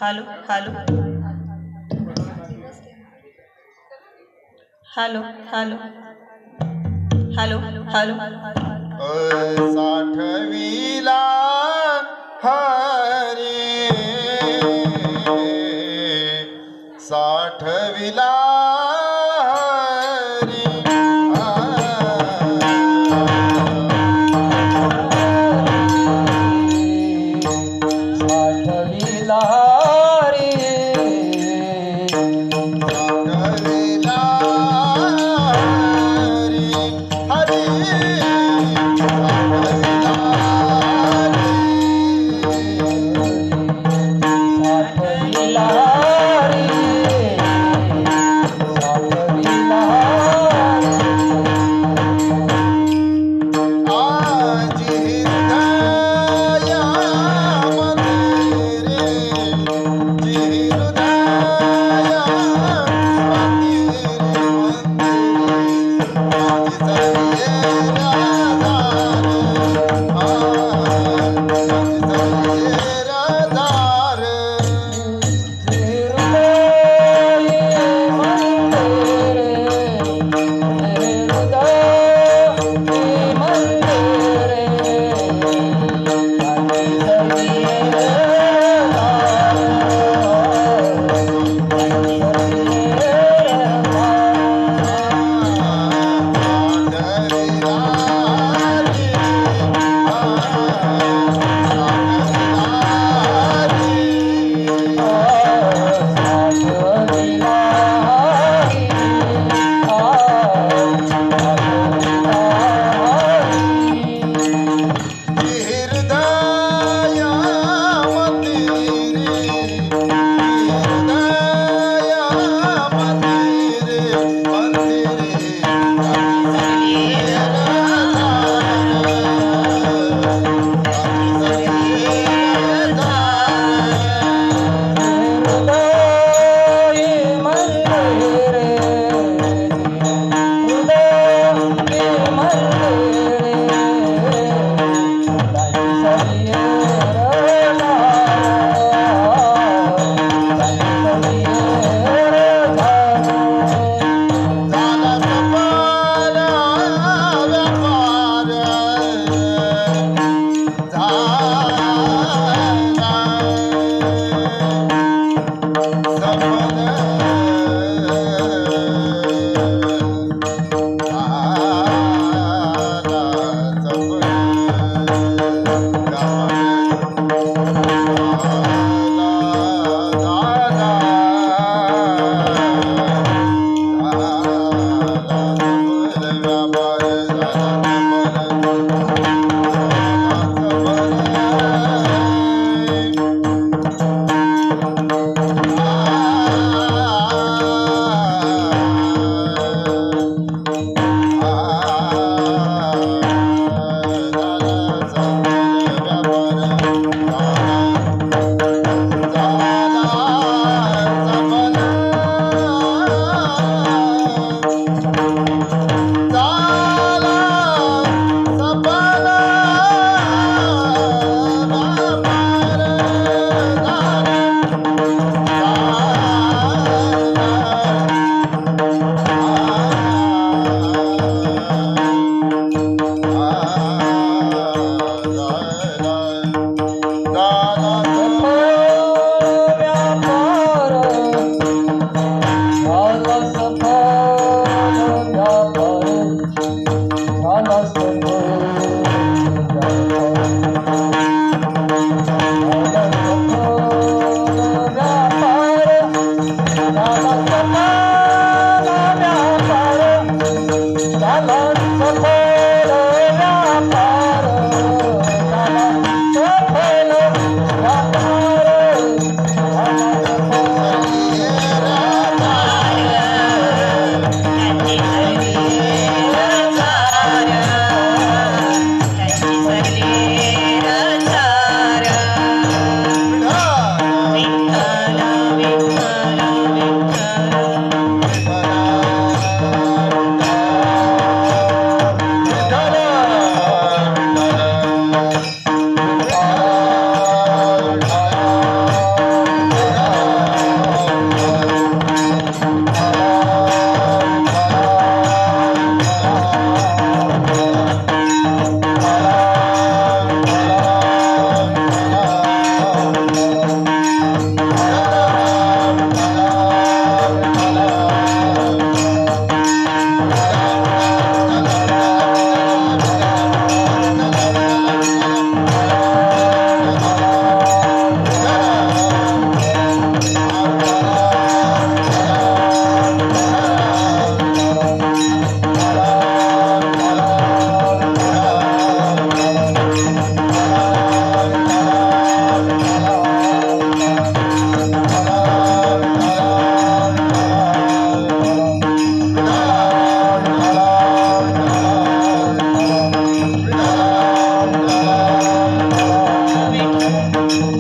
Hello hello hello hello hello hello साठविला हरी साठविला हरी साठविला रे साठविला हरी साठविला साठविला रे साठविला आज हृदयामध्ये रे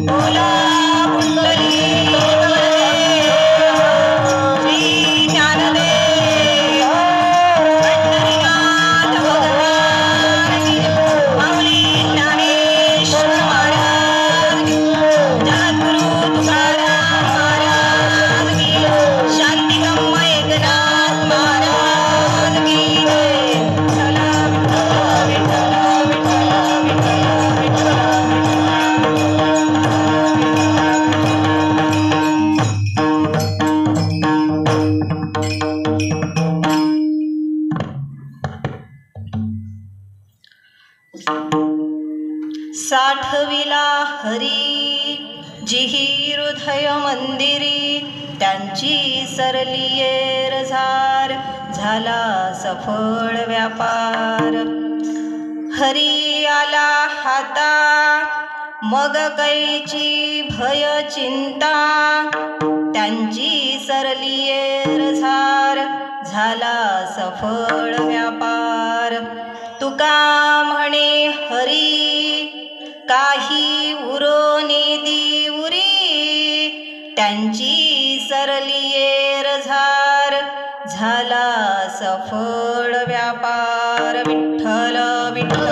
बोला पुंडलिक श्री ज्ञानदेव पंढरीनाथ भगवान की माऊली ज्ञानेश्वर महाराज की जगद्गुरु तुकाराम महाराज की शांतिगम एकनाथ महाराज की जय. विठ्ठला विठ्ठला विठ्ठला विठ्ठला विठ्ठला साठविला हरी जिही हृदय मंदिरी त्यांची सरली येरझार झाला सफळ व्यापार. हरी आला हाता मग कैची भय चिंता त्यांची सरली येरझार झाला सफळ व्यापार. तुका म्हणे हरी काही उरोने दिवुरी त्यांची सरली येरझार झाला सफळ व्यापार. विठ्ठल विठ्ठल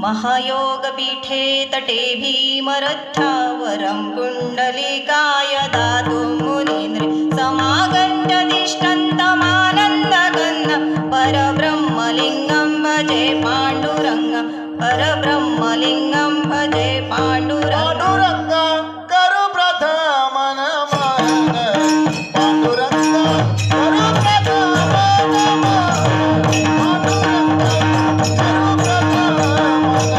महायोग पीठे तटे भीमरथावरं कुण्डलिकाय दातुं मुनीन्द्र समागण्डतिष्ठन्तमानन्दगन्ध परब्रह्मलिङ्गं भजे पाण्डुरङ्गं परब्रह्मलिङ्गं भजे पाण्डुरङ्गं. पांडुरंग करू प्रथम नमन पांडुरंग करू प्रथम नमन पांडुरंग करू प्रथम नमन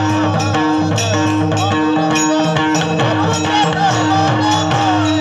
पांडुरंग करू प्रथम नमन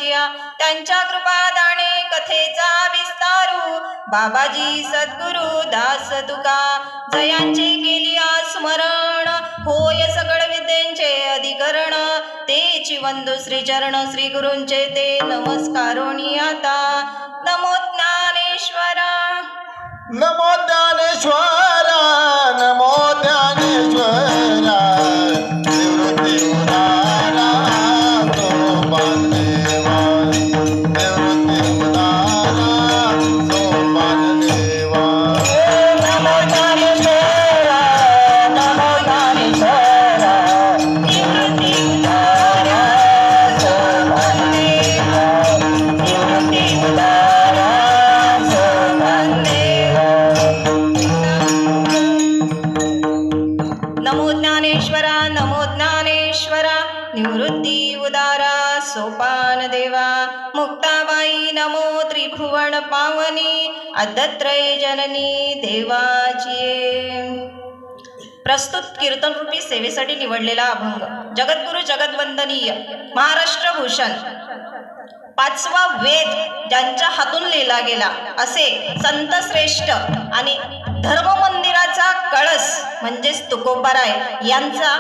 वाचिया त्यांच्या कृपादाने कथेचा विस्तारू बाबाजी सद्गुरु दास तुका जयांचे केलिया स्मरण होय सकळ विद्येंचे अधिकरण तेची वंदू श्री चरण श्री गुरूंचे ते नमस्कारोनी आता नमो ज्ञानेश्वरा नमो ज्ञानेश्वरा नमो ज्ञानेश्वरा निवृत्ती उदारा सोपान देवा निवृत्ती उदारा सोपान देवा नमो ज्ञानेश्वरा नमो ज्ञानेश्वरा निवृत्ती उदारा सोपान देवा निवृत्ती उदारा सोपान देवा नमो ज्ञानेश्वरा निवृत्ती उदारा सोपान देवा मुक्ताबाई नमो त्रिभुवन पावनी अदत्रय जननी देवाची प्रस्तुत कीर्तनरूपी सेवेसाठी निवडलेला अभंग जगद्गुरु जगद्वंदनीय महाराष्ट्र भूषण पाचवा वेद ज्यांच्या हातून लिहिला गेला असे संतश्रेष्ठ आणि धर्म मंदिराचा कळस म्हणजेच तुकोबाराय यांचा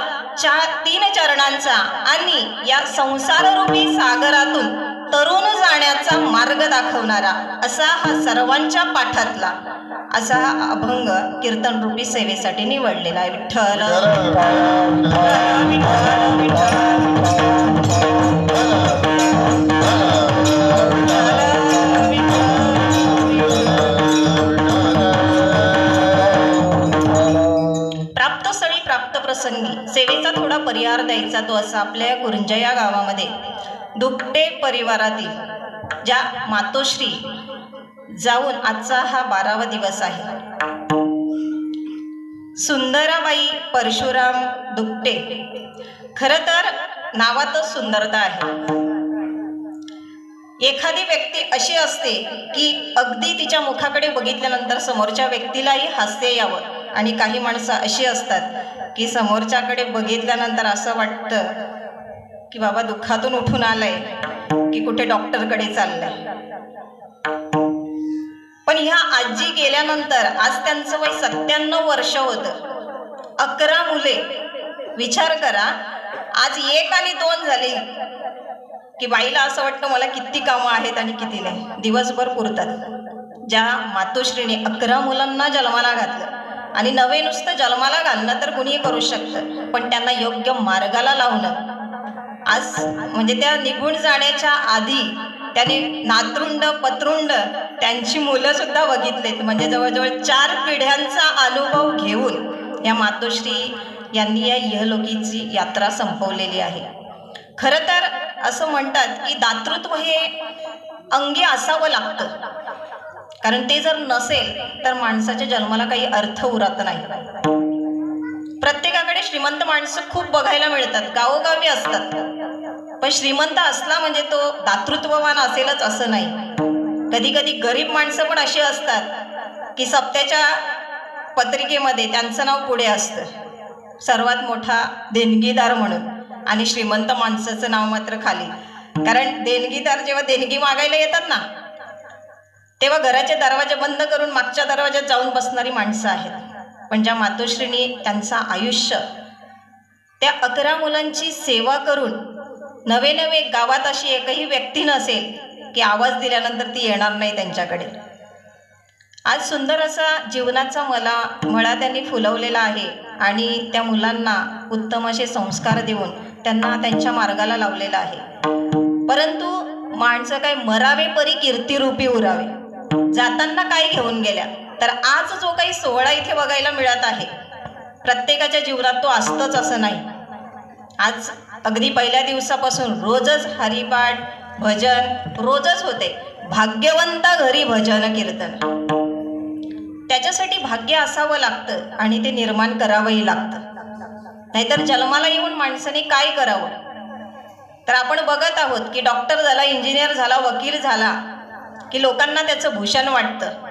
3 चरणांचा आणि या संसाररूपी सागरातून तरुण जाण्याचा मार्ग दाखवणारा असा हा सर्वांच्या पाठातला असा हा अभंग कीर्तनरूपी सेवेसाठी निवडलेला आहे. विठ्ठल विठ्ठल विठ्ठल प्राप्तस्थळी प्राप्त प्रसंगी सेवेचा थोडा परिहार द्यायचा तो असा आपल्या गुरुंजा या गावामध्ये दुपटे परिवारातील ज्या मातोश्री जाऊन आजचा हा 12वा दिवस आहे. सुंदराबाई परशुराम दुपटे खरं तर नावातच सुंदरता आहे. एखादी व्यक्ती अशी असते की अगदी तिच्या मुखाकडे बघितल्यानंतर समोरच्या व्यक्तीलाही हास्य यावं आणि काही माणसं अशी असतात की समोरच्याकडे बघितल्यानंतर असं वाटतं की बाबा दुःखातून उठून आलंय की कुठे डॉक्टरकडे चाललंय. पण ह्या आजी गेल्यानंतर आज त्यांचं वय 97 वर्ष होतं. 11 मुले. विचार करा आज 1 आणि 2 झाली की बाईला असं वाटतं मला किती कामं आहेत आणि किती नाही, दिवसभर पुरतात. ज्या मातोश्रीने 11 मुलांना जन्माला घातलं आणि नवे नुसतं जन्माला घालणं तर कुणीही करू शकतं, पण त्यांना योग्य मार्गाला लावणं आज म्हणजे त्या निघून जाण्याच्या आधी त्याने नातरुंड पत्रुंड त्यांची मुलं सुद्धा बघितलेत. म्हणजे जवळजवळ 4 पिढ्यांचा अनुभव घेऊन या मातोश्री यांनी या इहलोकीची यात्रा संपवलेली आहे. खरं तर असं म्हणतात की दातृत्व हे अंगी असावं लागतं, कारण ते जर नसेल तर माणसाच्या जन्माला काही अर्थ उरत नाही. प्रत्येकाकडे श्रीमंत माणसं खूप बघायला मिळतात, गावोगावी असतात, पण श्रीमंत असला म्हणजे तो दातृत्ववान असेलच असं नाही. कधी कधी गरीब माणसं पण अशी असतात की सप्त्याच्या पत्रिकेमध्ये त्यांचं नाव पुढे असतं सर्वात मोठा देणगीदार म्हणून, आणि श्रीमंत माणसाचं नाव मात्र खाली. कारण देणगीदार जेव्हा देणगी मागायला येतात ना तेव्हा घराचे दरवाजे बंद करून मागच्या दरवाज्यात जाऊन बसणारी माणसं आहेत. पण ज्या मातोश्रींनी त्यांचं आयुष्य त्या 11 मुलांची सेवा करून नवे नवे गावात अशी एकही व्यक्ती नसेल की आवाज दिल्यानंतर ती येणार नाही त्यांच्याकडे. आज सुंदर असा जीवनाचा मळा त्यांनी फुलवलेला आहे आणि त्या मुलांना उत्तम असे संस्कार देऊन त्यांना त्यांच्या मार्गाला लावलेला आहे. परंतु माणसं काय मरावे परी कीर्तिरूपी उरावे. जाताना काय घेऊन गेल्या तर आज जो काही सोहळा इथे बघायला मिळत आहे प्रत्येकाच्या जीवनात तो असतोच असं नाही. आज अगदी पहिल्या दिवसापासून रोजच हरिपाठ भजन रोजच होते. भाग्यवंत घरी भजन कीर्तन. त्याच्यासाठी भाग्य असावं लागतं आणि ते निर्माण करावंही लागतं. नाहीतर जन्माला येऊन माणसाने काय करावं. तर आपण बघत आहोत की डॉक्टर झाला, इंजिनियर झाला, वकील झाला की लोकांना त्याचं भूषण वाटतं.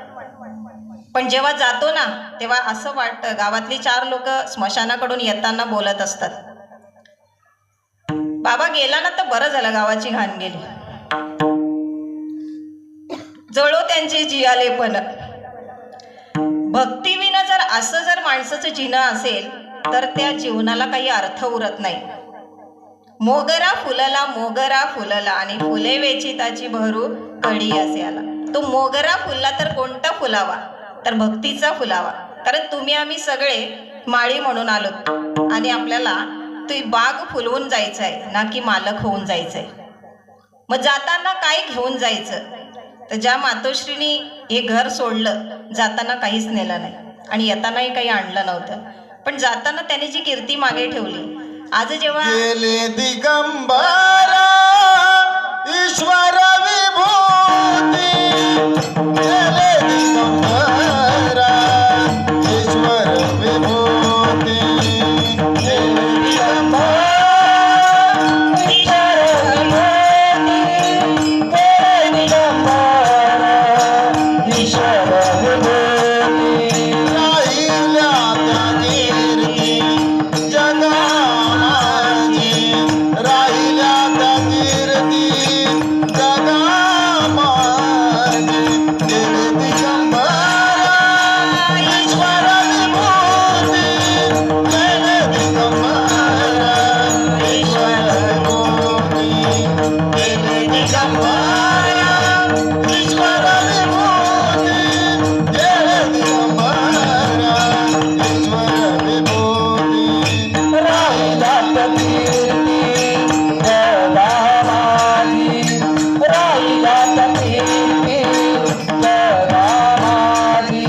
पण जेव्हा जातो ना तेव्हा असं वाटतं, गावातली 4 लोक स्मशानाकडून येताना बोलत असतात, बाबा गेला ना तर बरं झालं, गावाची घाण गेली. जळो त्यांचे जियालेपण. भक्तीविना जर असं जर माणसाचं जीणं असेल तर त्या जीवनाला काही अर्थ उरत नाही. मोगरा फुलला आणि फुले वेचिताची भरू कडी असे आला. तो मोगरा फुलला तर कोणता फुलावा, तर भक्तीचा फुलावा. कारण तुम्ही आम्ही सगळे माळी म्हणून आलो आणि आपल्याला ती बाग फुलवून जायचं आहे ना की मालक होऊन जायचं आहे. मग जाताना काय घेऊन जायचं, तर ज्या मातोश्रीनी हे घर सोडलं जाताना काहीच नेलं नाही आणि येतानाही काही आणलं नव्हतं, पण जाताना त्याने जी कीर्ती मागे ठेवली. आज जेव्हा गेले दिगंबरा ईश्वर विभूती, गेले दिगंबरा ईश्वर विभूती, गेले दिगंबरा राहिल्या त्या कीर्ती जगामाजी, राहिल्या त्या कीर्ती जगामाजी. गेले दिगंबरा ईश्वर विभूती, गेले दिगंबरा ईश्वर विभूती, गेले दिगंबरा ईश्वर विभूती, गेले दिगंबरा ईश्वर विभूती. राहिला कीर्ती जगामाजी, राहिला कीर्ती जगामाजी.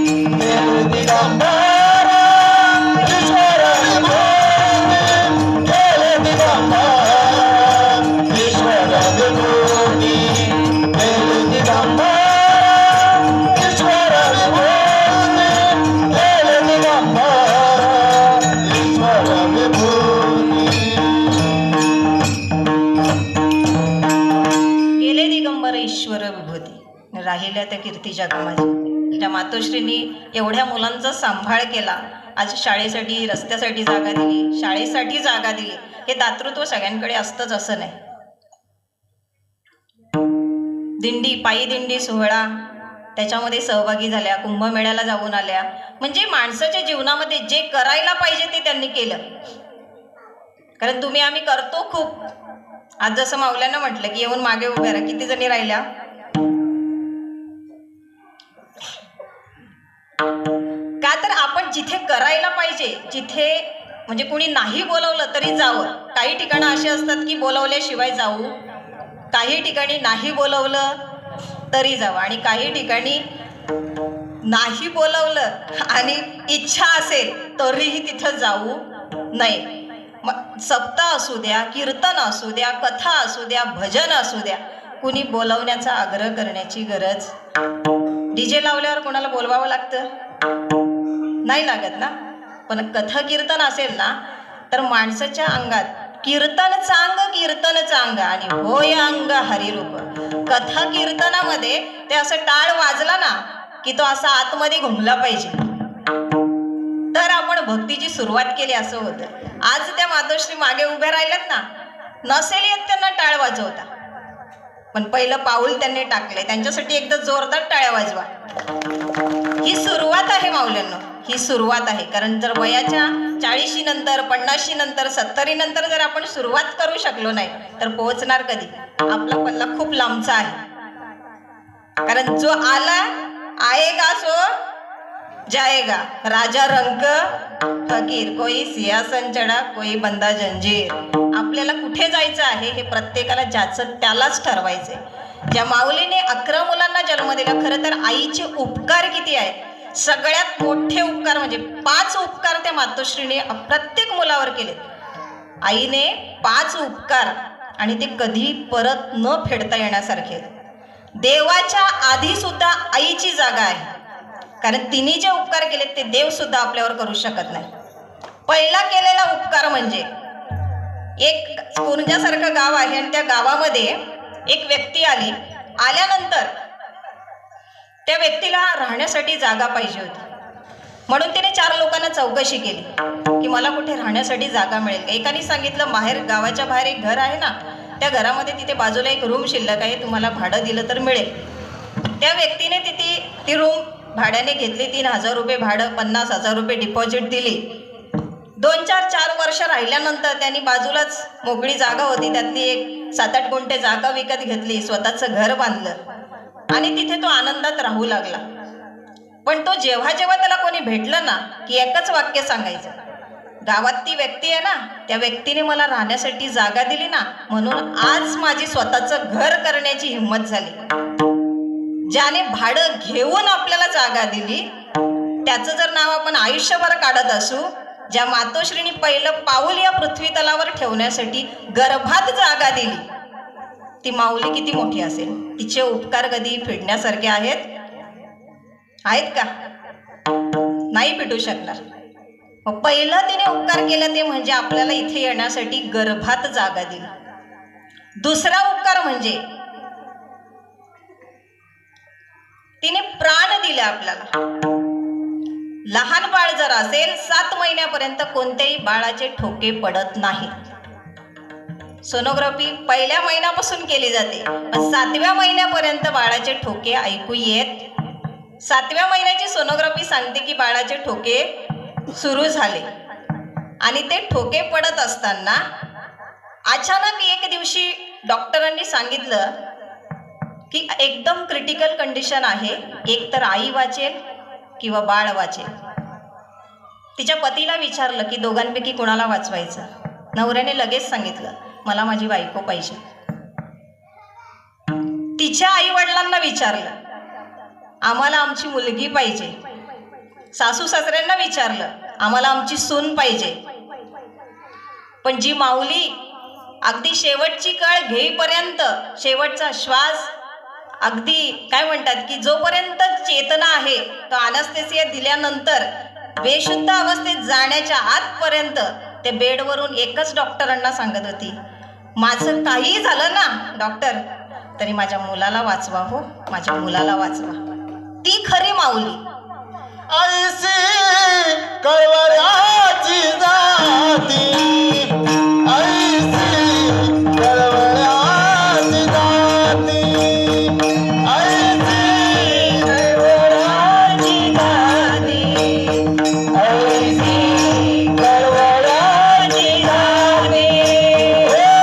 गेले दिगंबरा ईश्वर विभूती, गेले दिगंबरा ईश्वर विभूती, गेले दिगंबरा ईश्वर विभूती, गेले दिगंबरा ईश्वर विभूती. गेले दिगंबर ईश्वर विभूती, राहिल्या त्या कीर्ती जगामाजी. ज्या मातोश्रींनी एवढ्या मुलांचा सांभाळ केला, आज शाळेसाठी रस्त्यासाठी जागा दिली, शाळेसाठी जागा दिली. हे दातृत्व सगळ्यांकडे असतंच असं नाही. दिंडी पायी दिंडी सोहळा त्याच्यामध्ये सहभागी झाल्या, कुंभमेळ्याला जाऊन आल्या. म्हणजे माणसाच्या जीवनामध्ये जे करायला पाहिजे ते त्यांनी केलं. कारण तुम्ही आम्ही करतो खूप. आज जसं माऊल्यांना म्हटलं की येऊन मागे उभ्या राहा, किती जणी राहिल्या? का तर आपण जिथे करायला पाहिजे, जिथे म्हणजे कुणी नाही बोलवलं तरी जावं. काही ठिकाणं अशी असतात की बोलवल्याशिवाय जाऊ, काही ठिकाणी नाही बोलवलं तरी जावं, आणि काही ठिकाणी नाही बोलवलं आणि इच्छा असेल तरीही तिथं जाऊ नये. मग सप्ताह असू द्या, कीर्तन असू द्या, कथा असू द्या, भजन असू द्या, कुणी बोलवण्याचा आग्रह करण्याची गरज. डीजे लावल्यावर कोणाला बोलवावं लागतं? नाही लागत ना. पण कथा कीर्तन असेल ना तर माणसाच्या अंगात कीर्तन चांग आणि होय अंग हरिरूप. कथा कीर्तनामध्ये ते असं टाळ वाजला ना की तो असा आतमध्ये घुमला पाहिजे, तर आपण भक्तीची सुरुवात केली असं होतं. आज त्या मातोश्री मागे उभ्या राहिल्यात ना, नसेल येत त्यांना टाळ वाजवता, पण पहिलं पाऊल त्यांनी टाकले. त्यांच्यासाठी एकदा जोरदार टाळ्या वाजवा. ही सुरुवात आहे माऊल्यांनो, ही सुरुवात आहे. कारण जर वयाच्या 40 नंतर 50 नंतर 70 नंतर जर आपण सुरुवात करू शकलो नाही तर पोहोचणार कधी? आपला पल्ला खूप लांबचा आहे. कारण जो आला आएगा सो जाएगा. राजा रंक फकीर, कोई सिंहासन चढा कोई बंदा जंजीर. आपल्याला कुठे जायचं आहे हे प्रत्येकाला ज्याचं त्यालाच ठरवायचंय. ज्या माऊलीने 11 मुलांना जन्म दिला, खरं तर आईचे उपकार किती आहेत? सगळ्यात मोठे उपकार म्हणजे 5 उपकार त्या मातोश्रीने प्रत्येक मुलावर केले. आईने 5 उपकार आणि ते कधी परत न फेडता येण्यासारखे. देवाच्या आधी सुद्धा आईची जागा आहे, कारण तिने जे उपकार केले ते देव सुद्धा आपल्यावर करू शकत नाही. पहिला केलेला उपकार म्हणजे एक कुरंजासारखं गाव आहे आणि त्या गावामध्ये एक व्यक्ती आली. आल्यानंतर त्या व्यक्तीला राहण्यासाठी जागा पाहिजे होती, म्हणून तिने 4 लोकांना चौकशी केली की मला कुठे राहण्यासाठी जागा मिळेल का. एकाने सांगितलं बाहेर गावाच्या बाहेर एक घर आहे ना त्या घरामध्ये तिथे बाजूला एक रूम शिल्लक आहे, तुम्हाला भाडं दिलं तर मिळेल. त्या व्यक्तीने ती रूम भाड्याने घेतली. 3,000 रुपये भाडं, 50,000 रुपये डिपॉझिट दिली. 2-4 वर्ष राहिल्यानंतर त्यांनी बाजूलाच मोकळी जागा होती, त्यातली एक 7-8 गुंठे जागा विकत घेतली, स्वतःचं घर बांधलं आणि तिथे तो आनंदात राहू लागला. पण तो जेव्हा जेव्हा त्याला कोणी भेटलं ना की एकच वाक्य सांगायचं, गावात ती व्यक्ती आहे ना, त्या व्यक्तीने मला राहण्यासाठी जागा दिली ना, म्हणून आज माझी स्वतःचं घर करण्याची हिंमत झाली. ज्याने भाडं घेऊन आपल्याला जागा दिली त्याचं जर नाव आपण आयुष्यभर काढत असू, ज्या मातोश्रींनी पहिलं पाऊल या पृथ्वी तलावर ठेवण्यासाठी गर्भात जागा दिली, ती माऊली किती मोठी असेल. तिचे उपकार कधी फेडण्यासारखे आहेत का? नाही भेटू शकणार. पहिलं तिने उपकार केला ते म्हणजे आपल्याला इथे येण्यासाठी गर्भात जागा दिली. दुसरा उपकार म्हणजे तिने प्राण दिले आपल्याला. लहान बाळ जर असेल 7 महिन्यापर्यंत कोणत्याही बाळाचे ठोके पडत नाही. सोनोग्राफी पहिल्या महिन्यापासून केली जाते, पण 7व्या महिन्यापर्यंत बाळाचे ठोके ऐकू येत. 7व्या महिन्याची सोनोग्राफी सांगते की बाळाचे ठोके सुरू झाले आणि ते ठोके पडत असताना अचानक एक दिवशी डॉक्टरांनी सांगितलं की एकदम क्रिटिकल कंडिशन आहे, एक तर आई वाचेल किंवा बाळ वाचेल. तिच्या पतीला विचारलं की दोघांपैकी कुणाला वाचवायचं. नवऱ्याने लगेच सांगितलं मला माझी बायको पाहिजे. तिच्या आई वडिलांना विचारलं आम्हाला आमची मुलगी पाहिजे. सासू सासऱ्यांना विचारलं आम्हाला आमची सून पाहिजे. पण जी माऊली अगदी शेवटची कळ घेईपर्यंत, शेवटचा श्वास अगदी काय म्हणतात की जोपर्यंत चेतना आहे, तो अॅनेस्थेसिया दिल्यानंतर बेशुद्ध अवस्थेत जाण्याच्या आतपर्यंत ते बेडवरून एकच डॉक्टरांना सांगत होती, माझं काही झालं ना डॉक्टर तरी माझ्या मुलाला वाचवा, हो माझ्या मुलाला वाचवा. ती खरी माऊली. ऐसी कळवळ्याची जाती, ऐसी कळवळ्याची जाती, ऐसी कळवळ्याची जाती, ऐसी कळवळ्याची जाती, ऐसी कळवळ्याची जाती, ऐसी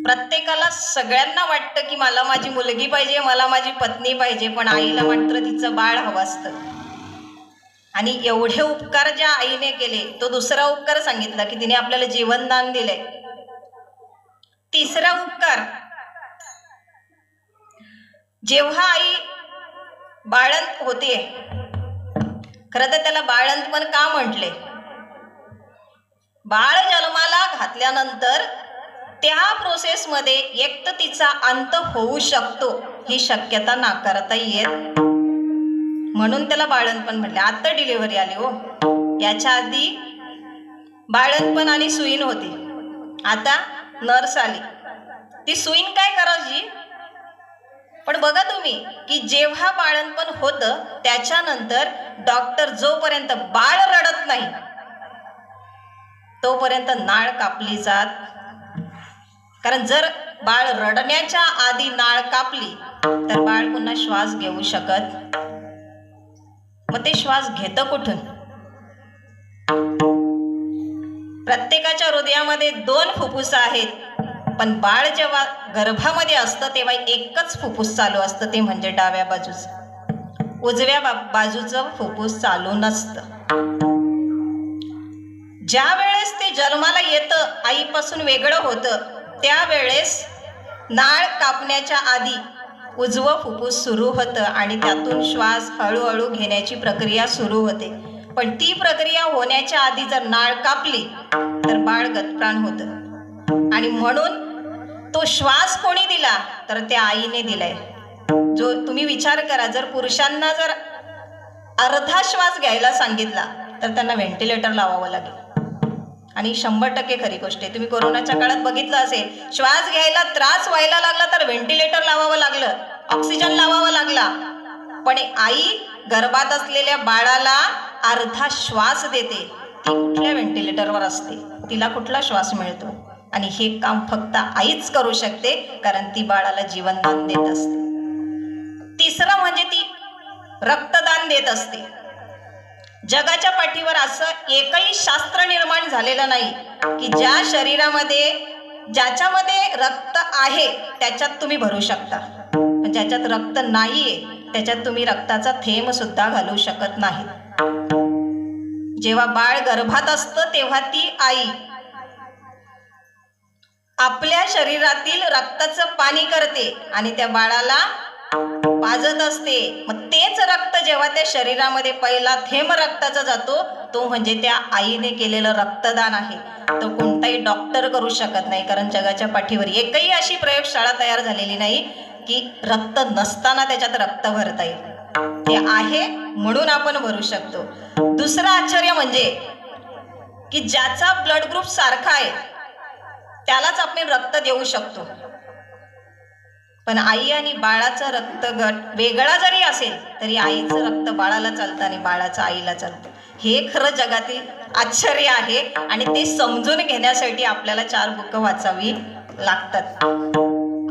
प्रत्येकाला सगळ्यांना वाटतं की मला माझी मुलगी पाहिजे, मला माझी पत्नी पाहिजे, पण आईला मात्र तिचं बाळ हवं असतं. आणि एवढे उपकार ज्या आईने केले, तो दुसरा उपकार सांगितला की तिने आपल्याला जीवनदान दिले. तिसरा उपकार, जेव्हा आई बाळंत होते, खरं तर त्याला बाळंतपण का म्हटले, बाळ जन्माला घातल्यानंतर त्या प्रोसेसमध्ये एक तर तिचा अंत होऊ शकतो, ही शक्यता नाकारता येत, म्हणून त्याला बाळंतपण म्हटले. आता डिलिव्हरी आली हो, याच्या आधी बाळंतपण आणि सुईण होती, आता नर्स आली. ती सुईण काय करायची, पण बघा तुम्ही की जेव्हा बाळंतपण होतं त्याच्यानंतर डॉक्टर जोपर्यंत बाळ रडत नाही तोपर्यंत नाळ कापली जात. कारण जर बाळ रडण्याच्या आधी नाळ कापली तर बाळ पुन्हा श्वास घेऊ शकत. मग ते श्वास घेतं कुठून? प्रत्येकाच्या हृदयामध्ये 2 फुफ्फुस आहेत, पण बाळ जेव्हा गर्भामध्ये असतं तेव्हा एकच फुफ्फुस चालू असतं, ते म्हणजे डाव्या बाजूचं. उजव्या बाजूचं फुफ्फुस चालू नसतं. ज्या वेळेस ते जन्माला येतं, आईपासून वेगळं होतं, त्यावेळेस नाळ कापण्याच्या आधी उजवं फुफ्फुस सुरू होतं आणि त्यातून श्वास हळूहळू घेण्याची प्रक्रिया सुरू होते. पण ती प्रक्रिया होण्याच्या आधी जर नाळ कापली तर बाळ गतप्राण होतं. आणि म्हणून तो श्वास कोणी दिला तर त्या आईने दिलाय. जो तुम्ही विचार करा, जर पुरुषांना जर अर्धा श्वास घ्यायला सांगितला तर त्यांना व्हेंटिलेटर लावावं लागेल. आणि 100% खरी गोष्ट आहे. तुम्ही कोरोनाच्या काळात बघितलं असेल, श्वास घ्यायला त्रास व्हायला लागला तर व्हेंटिलेटर लावावं लागलं, ऑक्सिजन लावावा लागला. पण आई गर्भात असलेल्या बाळाला अर्धा श्वास देते. ती कुठल्या व्हेंटिलेटरवर असते, तिला कुठला श्वास मिळतो? आणि हे काम फक्त आईच करू शकते, कारण ती बाळाला जीवनदान देत असते. तिसरं म्हणजे ती रक्तदान देत असते. जगाच्या पाठीवर असं एकही शास्त्र निर्माण झालेलं नाही की ज्या शरीरामध्ये ज्याच्यामध्ये रक्त आहे त्याच्यात तुम्ही भरू शकता, पण ज्याच्यात रक्त नाहीये त्याच्यात तुम्ही रक्ताचा थेंब सुद्धा घालू शकत नाही. जेव्हा बाळ गर्भात असतं तेव्हा ती आई आपल्या शरीरातील रक्ताचं पाणी करते आणि त्या बाळाला पाजत असते. मग तेच रक्त जेव्हा त्या शरीरामध्ये पहिला थेंब रक्ताचा जातो तो म्हणजे त्या आईने केलेलं रक्तदान आहे. तो कोणताही डॉक्टर करू शकत नाही, कारण जगाच्या पाठीवर एकही अशी प्रयोगशाळा तयार झालेली नाही की रक्त नसताना त्याच्यात रक्त भरता येईल. ते आहे म्हणून आपण भरू शकतो. दुसरं आश्चर्य म्हणजे की ज्याचा ब्लड ग्रुप सारखा आहे त्यालाच आपण रक्त देऊ शकतो, पण आई आणि बाळाचा रक्त गट वेगळा जरी असेल तरी आईचं रक्त बाळाला चालतं आणि बाळाचं आईला चालतं. हे खरं जगातील आश्चर्य आहे आणि ते समजून घेण्यासाठी आपल्याला 4 बुकं वाचावी लागतात.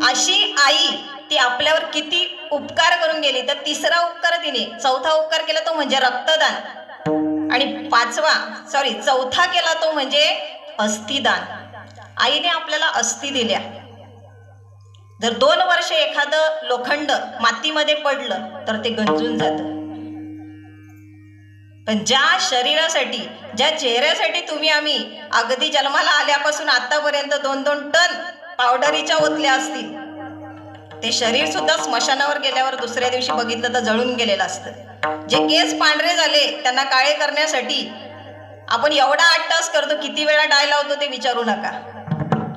अशी आई ती आपल्यावर किती उपकार करून गेली. तर तिसरा उपकार तिने, चौथा उपकार केला तो म्हणजे रक्तदान, आणि चौथा केला तो म्हणजे अस्थिदान. आईने आपल्याला अस्थी दिल्या. जर 2 वर्ष एखादं लोखंड मातीमध्ये पडलं तर ते गंजून जातं, पण ज्या शरीरासाठी, ज्या चेहऱ्यासाठी तुम्ही आम्ही अगदी जन्माला आल्यापासून आतापर्यंत 2-2 टन पावडरीच्या ओतल्या असतील, ते शरीर सुद्धा स्मशानावर गेल्यावर दुसऱ्या दिवशी बघितलं तर जळून गेलेलं असतं. जे केस पांढरे झाले त्यांना काळे करण्यासाठी आपण एवढा 8 तास करतो, किती वेळा डाय लावतो ते विचारू नका.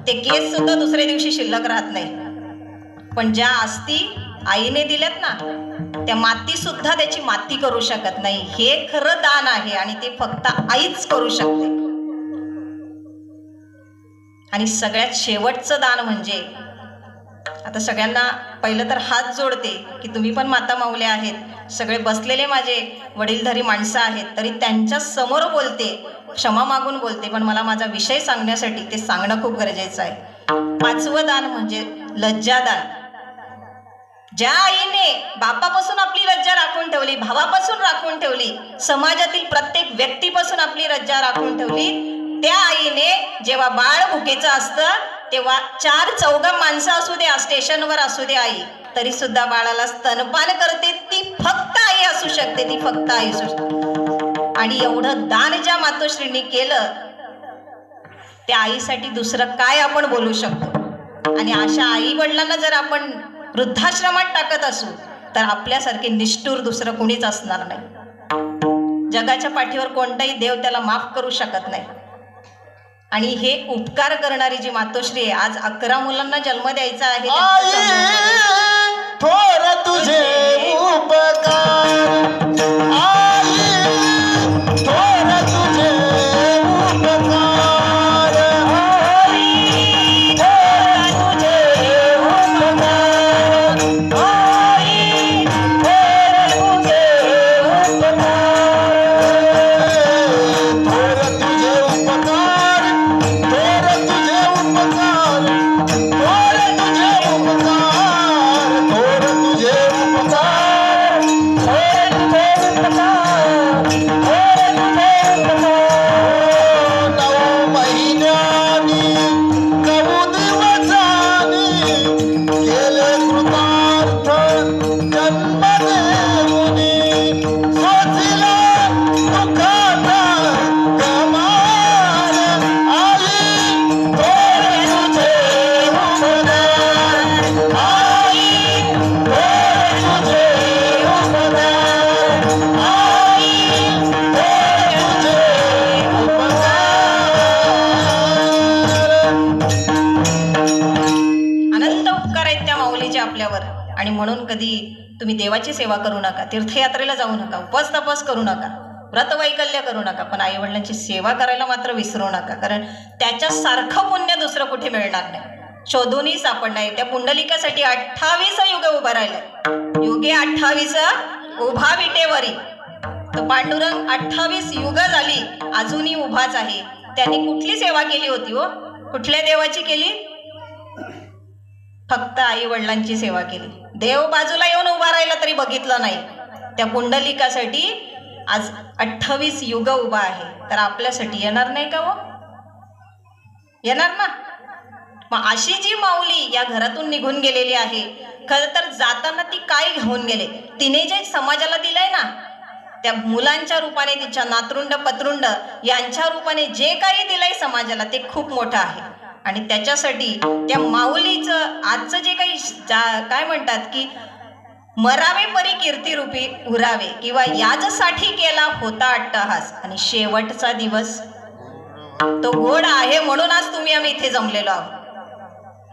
ते केस सुद्धा दुसऱ्या दिवशी शिल्लक राहत नाही. पण ज्या अस्थी आईने दिल्यात ना, त्या माती सुद्धा त्याची माती करू शकत नाही. हे खरं दान आहे आणि ते फक्त आईच करू शकते. आणि सगळ्यात शेवटचं दान म्हणजे, आता सगळ्यांना पहिलं तर हात जोडते की तुम्ही पण माता माऊल्या आहेत, सगळे बसलेले माझे वडीलधारी माणसं आहेत, तरी त्यांच्या समोर बोलते, क्षमा मागून बोलते, पण मला माझा विषय सांगण्यासाठी ते सांगणं खूप गरजेचं आहे. 5वं दान म्हणजे लज्जादान. ज्या आईने बापापासून आपली लज्जा राखून ठेवली, भावापासून राखून ठेवली, समाजातील प्रत्येक व्यक्तीपासून आपली लज्जा राखून ठेवली, त्या आईने जेव्हा बाळ भुकेचं असतं तेव्हा 4-4 माणसं असू द्या, स्टेशनवर असू दे आई, तरी सुद्धा बाळाला स्तनपान करते. ती फक्त आई असू शकते, ती फक्त आई असू शकते. आणि एवढं दान ज्या मातोश्रींनी केलं त्या आईसाठी दुसरं काय आपण बोलू शकतो. आणि अशा आई वडिलांना जर आपण वृद्धाश्रमात टाकत असू तर आपल्यासारखे निष्ठुर दुसरं कुणीच असणार नाही. जगाच्या पाठीवर कोणताही देव त्याला माफ करू शकत नाही. आणि हे उपकार करणारी जी मातोश्री आहे, आज 11 मुलांना जन्म द्यायचा आहे, थोर तुझे उपकार, थोर तुझे उपकार, थोर तुझे उपकार, आणि म्हणून कधी तुम्ही देवाची सेवा करू नका, तीर्थयात्रेला जाऊ नका, उपवास तपास करू नका, व्रतवैकल्य करू नका, पण आईवडिलांची सेवा करायला मात्र विसरू नका, कारण त्याच्यासारखं पुण्य दुसरं कुठे मिळणार नाही, शोधूनही सापडणार. त्या पुंडलिकासाठी 28 युग उभं राहिलं, युगे 28 उभा विटेवरी. तो पांडुरंग 28 युग झाली अजूनही उभाच आहे. त्यांनी कुठली सेवा केली होती हो? कुठल्या देवाची केली? फक्त आई वडिलांची सेवा केली. देव बाजूला येऊन उभा राहिला तरी बघितलं नाही. त्या पुंडलिकासाठी आज 28 युग उभा आहे, तर आपल्यासाठी येणार नाही का हो? येणार ना. मग अशी जी माऊली या घरातून निघून गेलेली आहे, खरं तर जाताना ती काय घेऊन गेले? तिने जे समाजाला दिलंय ना, त्या मुलांच्या रूपाने, तिच्या नातरुंड पत्रुंड यांच्या रूपाने जे काही दिलंय समाजाला ते खूप मोठं आहे. आणि त्याच्यासाठी त्या माऊलीचं आजचं जे काही काय म्हणतात की मरावे परी कीर्तिरूपी उरावे, किंवा याजसाठी केला होता अट्टहास, आणि शेवटचा दिवस तो गोड आहे म्हणून आज तुम्ही आम्ही इथे जमलेलो आहोत.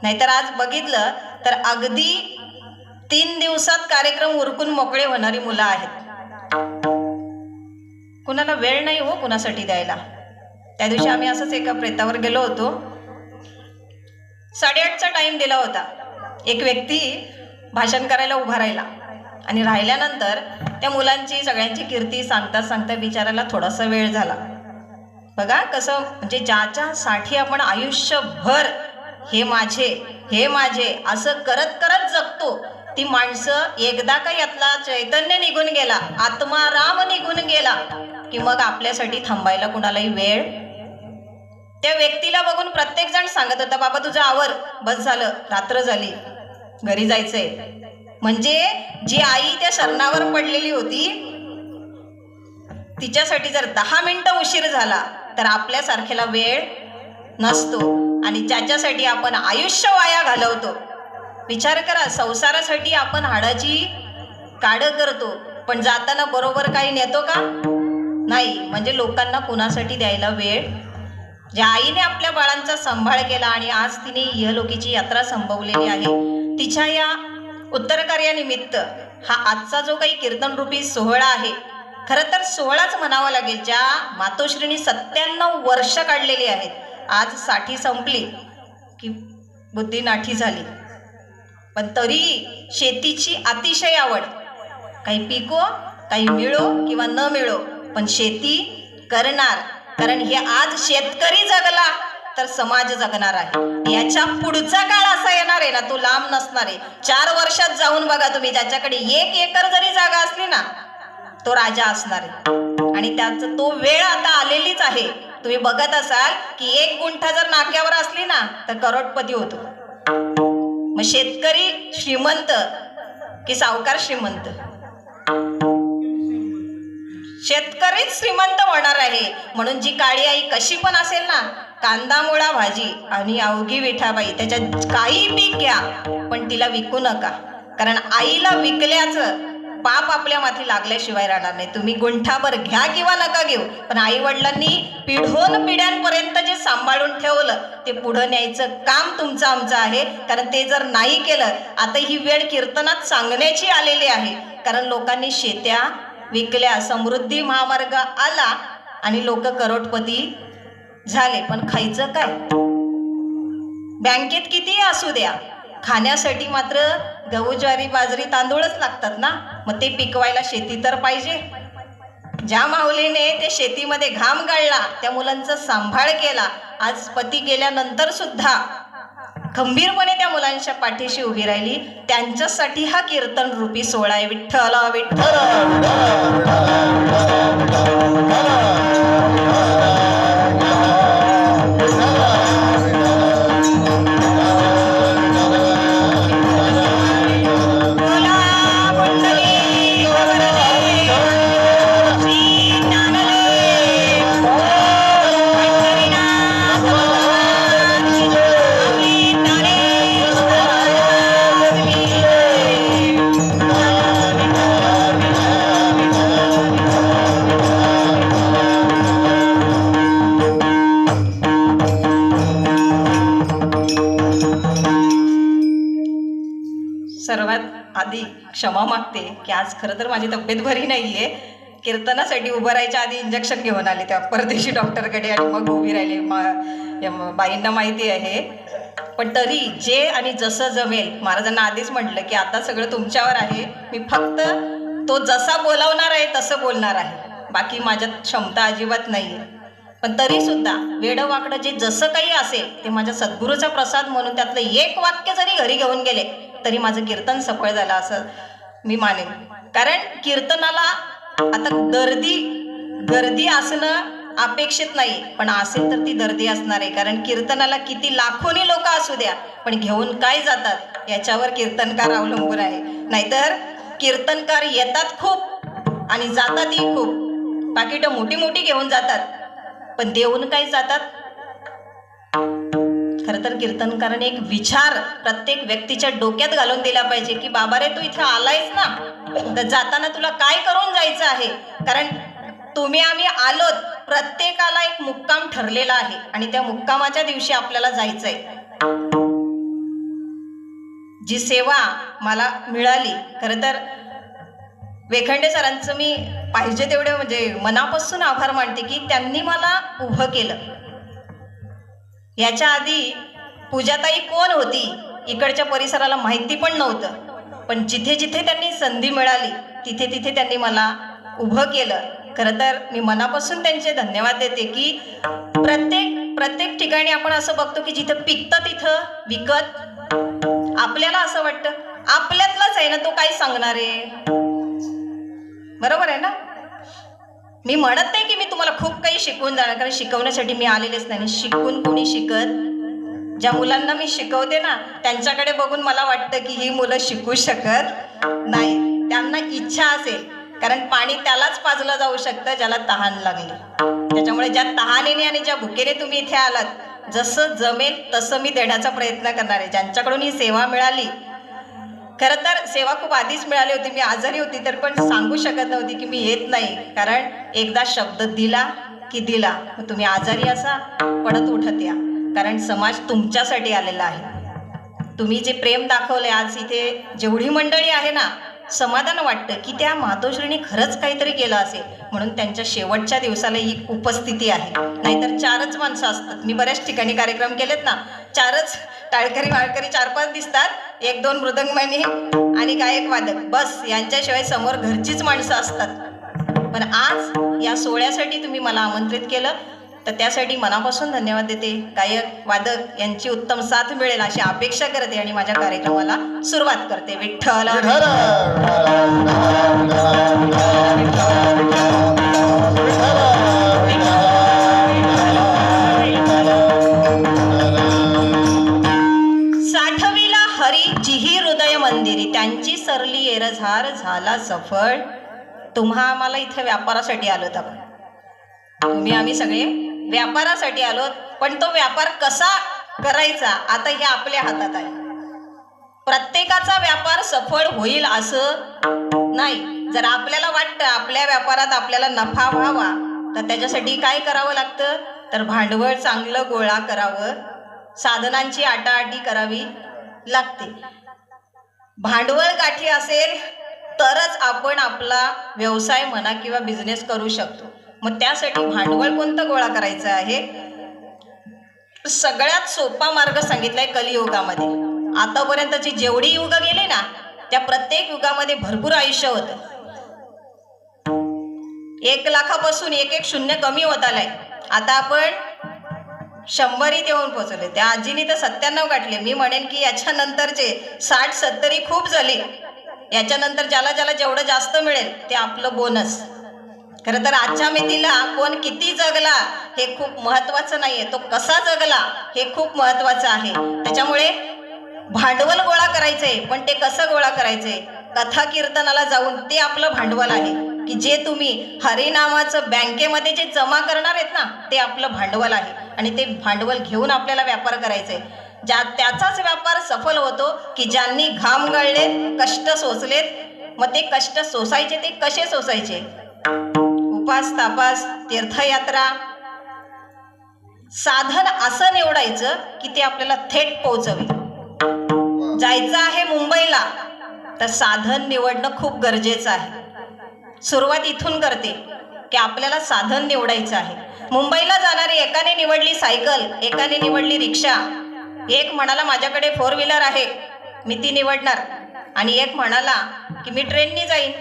नाहीतर आज बघितलं तर अगदी 3 दिवसात कार्यक्रम उरकून मोकळे होणारी मुलं आहेत. कुणाला वेळ नाही हो कुणासाठी द्यायला. त्या दिवशी आम्ही असंच एका प्रेतावर गेलो होतो. 8:30चा टाइम दिला होता. एक व्यक्ती भाषण करायला उभा राहिला आणि राहिल्यानंतर त्या मुलांची सगळ्यांची कीर्ती सांगता सांगता बिचारायला थोडासा वेळ झाला. बघा कसं, म्हणजे ज्याच्यासाठी आपण आयुष्यभर हे माझे असं करत करत जगतो, ती माणसं एकदा का यातला चैतन्य निघून गेला, आत्माराम निघून गेला, की मग आपल्यासाठी थांबायला कुणालाही वेळ. त्या व्यक्तीला बघून प्रत्येक जण सांगत होता, बाबा तुझं आवर, बस झालं, रात्र झाली, घरी जायचंय. म्हणजे जी आई त्या शरणावर पडलेली होती तिच्यासाठी जर 10 मिनिटं उशीर झाला तर आपल्यासारख्याला वेळ नसतो. आणि ज्याच्यासाठी आपण आयुष्य वाया घालवतो, विचार करा, संसारासाठी आपण हाडाची काढ करतो, पण जाताना बरोबर काही नेतो का? नाही. म्हणजे लोकांना कुणासाठी द्यायला वेळ. ज्या आईने आपल्या बाळांचा सांभाळ केला आणि आज तिने इहलोकीची यात्रा संभवलेली आहे, तिच्या या उत्तर कार्यानिमित्त हा आजचा जो काही कीर्तनरूपी सोहळा आहे, खरं तर सोहळाच म्हणावा लागेल. ज्या मातोश्रींनी 97 वर्ष काढलेली आहेत, आज 60 संपली की बुद्धी नाठी झाली, पण तरी शेतीची अतिशय आवड. काही पिको, काही मिळो किंवा न मिळो, पण शेती करणार. कारण हे आज शेतकरी जगला तर समाज जगणार आहे. याच्या पुढचा काळ असा येणार आहे ना, तो लांब नसणार आहे. 4 वर्षात जाऊन बघा तुम्ही, ज्याच्याकडे 1 एकर जरी जागा असली ना, तो राजा असणार आहे. आणि त्याचा तो वेळ आता आलेलीच आहे. तुम्ही बघत असाल की 1 गुंठा जर नाक्यावर असली ना तर करोडपती होतो. मग शेतकरी श्रीमंत की सावकार श्रीमंत? शेतकरीच श्रीमंत होणार आहे. म्हणून जी काळी आई कशी पण असेल ना, कांदा मुळा भाजी आणि अवघी विठाबाई, त्याच्यात काही पीक घ्या पण तिला विकू नका. कारण आईला विकल्याचं पाप आपल्या माथी लागल्याशिवाय राहणार नाही. तुम्ही गुंठाभर घ्या किंवा नका घेऊ, पण आई वडिलांनी पिढोन पिढ्यांपर्यंत जे सांभाळून ठेवलं ते पुढं न्यायचं काम तुमचं आमचं आहे. कारण ते जर नाही केलं, आता ही वेळ कीर्तनात सांगण्याची आलेली आहे. कारण लोकांनी शेत्या विकल्या, समृद्धी महामार्ग आला आणि लोक करोडपती झाले, पण खायचं काय? बँकेत किती असू द्या, खाण्यासाठी मात्र गहू ज्वारी बाजरी तांदूळच लागतात ना. मग ते पिकवायला शेती तर पाहिजे. ज्या माऊलीने ते शेतीमध्ये घाम गाळला, त्या मुलांचा सांभाळ केला, आज पती गेल्यानंतर सुद्धा खंबीरपणे त्या मुलांच्या पाठीशी उभी राहिली, त्यांच्यासाठी हा कीर्तन रूपी सोहळा आहे. विठ्ठल विठ्ठल. क्षमा मागते की आज खरं तर माझी तब्येत बरी नाही आहे. कीर्तनासाठी उभं राहायच्या आधी इंजेक्शन घेऊन आले त्या परदेशी डॉक्टरकडे आणि मग उभी राहिली. बाईंना माहिती आहे. पण तरी जे आणि जसं जमेल, महाराजांना आधीच म्हटलं की आता सगळं तुमच्यावर आहे. मी फक्त तो जसा बोलावणार आहे तसं बोलणार आहे, बाकी माझ्यात क्षमता अजिबात नाही आहे. पण तरीसुद्धा वेडं वाकडं जे जसं काही असेल ते माझ्या सद्गुरूचा प्रसाद म्हणून त्यातलं एक वाक्य जरी घरी घेऊन गेले तरी माझं कीर्तन सफळ झालं असं मी मानेन. कारण कीर्तनाला आता गर्दी असणं अपेक्षित नाही, पण असेल तर ती दर्दी असणार आहे. कारण कीर्तनाला किती लाखोनी लोक असू द्या, पण घेऊन काय जातात याच्यावर कीर्तनकार अवलंबून आहे. नाहीतर कीर्तनकार येतात खूप आणि जातातही खूप, पाकिटं मोठी मोठी घेऊन जातात, पण देऊन काय जातात. खरं तर कीर्तनकाराने एक विचार प्रत्येक व्यक्तीच्या डोक्यात घालून दिला पाहिजे की बाबा रे, तू इथे आलायस ना, तर जाताना तुला काय करून जायचं आहे. कारण तुम्ही आम्ही आलोत, प्रत्येकाला एक मुक्काम ठरलेला आहे आणि त्या मुक्कामाच्या दिवशी आपल्याला जायचंय. जी सेवा मला मिळाली, खरं तर वेखंडे सरांचं मी पाहिजे तेवढे म्हणजे मनापासून आभार मानते की त्यांनी मला उभं केलं. याच्या आधी पूजाताई कोण होती इकडच्या परिसराला माहिती पण नव्हतं, पण जिथे जिथे त्यांनी संधी मिळाली तिथे तिथे त्यांनी मला उभं केलं. खरं तर मी मनापासून त्यांचे धन्यवाद देते की प्रत्येक ठिकाणी आपण असं बघतो की जिथं पिकतं तिथं विकत. आपल्याला असं वाटतं आपल्यातलाच आहे ना, तो काय सांगणार आहे. बरोबर आहे ना. मी म्हणत नाही की मी तुम्हाला खूप काही शिकवून जाणार, कारण शिकवण्यासाठी मी आलेलेच नाही. शिकून कोणी शिकत. ज्या मुलांना मी शिकवते ना त्यांच्याकडे बघून मला वाटतं की ही मुलं शिकू शकत नाही. त्यांना इच्छा असेल, कारण पाणी त्यालाच पाजलं जाऊ शकतं ज्याला तहान लागली. त्याच्यामुळे ज्या तहानेने आणि ज्या भुकेने तुम्ही इथे आलात, जसं जमेल तसं मी देण्याचा प्रयत्न करणार आहे. ज्यांच्याकडून ही सेवा मिळाली, खरं तर सेवा खूप आधीच मिळाली होती. मी आजारी होती तर पण सांगू शकत नव्हती की मी येत नाही, कारण एकदा शब्द दिला की दिला. मग तुम्ही आजारी असा पडत उठत या, कारण समाज तुमच्यासाठी आलेला आहे. तुम्ही जे प्रेम दाखवले आज इथे जेवढी मंडळी आहे ना, समाधान वाटतं की त्या मातोश्रीने खरंच काहीतरी केलं असेल, म्हणून त्यांच्या शेवटच्या दिवसाला ही उपस्थिती आहे. नाहीतर 4च माणसं असतात. मी बऱ्याच ठिकाणी कार्यक्रम केलेत ना, 4च टाळकरी वाळकरी 4-5 दिसतात, 1-2 मृदंगमणी आणि गायक वादक, बस. यांच्याशिवाय समोर घरचीच माणसं असतात. पण आज या सोहळ्यासाठी तुम्ही मला आमंत्रित केलं, तर त्यासाठी मनापासून धन्यवाद देते. गायक वादक यांची उत्तम साथ मिळेल अशी अपेक्षा करते आणि माझ्या कार्यक्रमाला सुरुवात करते. विठ्ठल साठविला हरी जिही हृदय मंदिरी, त्यांची सरली एरझार झाला सफळ. तुम्हा आम्हाला इथे व्यापारासाठी आलोत. आपण तुम्ही आम्ही सगळे व्यापारासाठी आलोत, पण तो व्यापार कसा करायचा आता हे आपल्या हातात आहे. प्रत्येकाचा व्यापार सफळ होईल असं नाही. जर आपल्याला वाटतं आपल्या व्यापारात आपल्याला नफा व्हावा, तर त्याच्यासाठी काय करावं लागतं, तर भांडवल चांगलं गोळा करावं, साधनांची आटाआटी करावी लागते. भांडवल गाठी असेल तरच आपण आपला व्यवसाय म्हणा किंवा बिझनेस करू शकतो. मग त्यासाठी भांडवल कोणतं गोळा करायचं आहे, सगळ्यात सोपा मार्ग सांगितलाय कलियुगामध्ये. आतापर्यंतची जेवढी युग गेली ना, त्या प्रत्येक युगामध्ये भरपूर आयुष्य होतं. 1 लाखापासून 1-1 शून्य कमी होत आलाय. आता आपण 100 येऊन पोहोचले. त्या आजीनी तर 97 गाठले. मी म्हणेन की याच्यानंतरचे 60-70 खूप झाली. याच्यानंतर ज्याला ज्याला जेवढं जास्त मिळेल ते आपलं बोनस. खरं तर आजच्या मितीला कोण किती जगला हे खूप महत्त्वाचं नाही आहे, तो कसा जगला हे खूप महत्त्वाचं आहे. त्याच्यामुळे भांडवल गोळा करायचंय, पण ते कसं गोळा करायचंय, कथा कीर्तनाला जाऊन ते आपलं भांडवल आहे. की जे तुम्ही हरिनामाचं बँकेमध्ये जे जमा करणार आहेत ना, ते आपलं भांडवल आहे. आणि ते भांडवल घेऊन आपल्याला व्यापार करायचंय. त्याचाच व्यापार सफल होतो की ज्यांनी घाम गळलेत, कष्ट सोसलेत. मग ते कष्ट सोसायचे ते कसे सोसायचे, उपास तापास तीर्थयात्रा साधन असं निवडायचं की ते आपल्याला थेट पोहोचवेल. जायचं आहे मुंबईला, तर साधन निवडणं खूप गरजेचं आहे. सुरुवात इथून करते की आपल्याला साधन निवडायचं आहे. मुंबईला जाणारी एकाने निवडली सायकल, एकाने निवडली रिक्षा, एक म्हणाला माझ्याकडे 4 व्हीलर आहे मी ती निवडणार, आणि एक म्हणाला की मी ट्रेननी जाईन.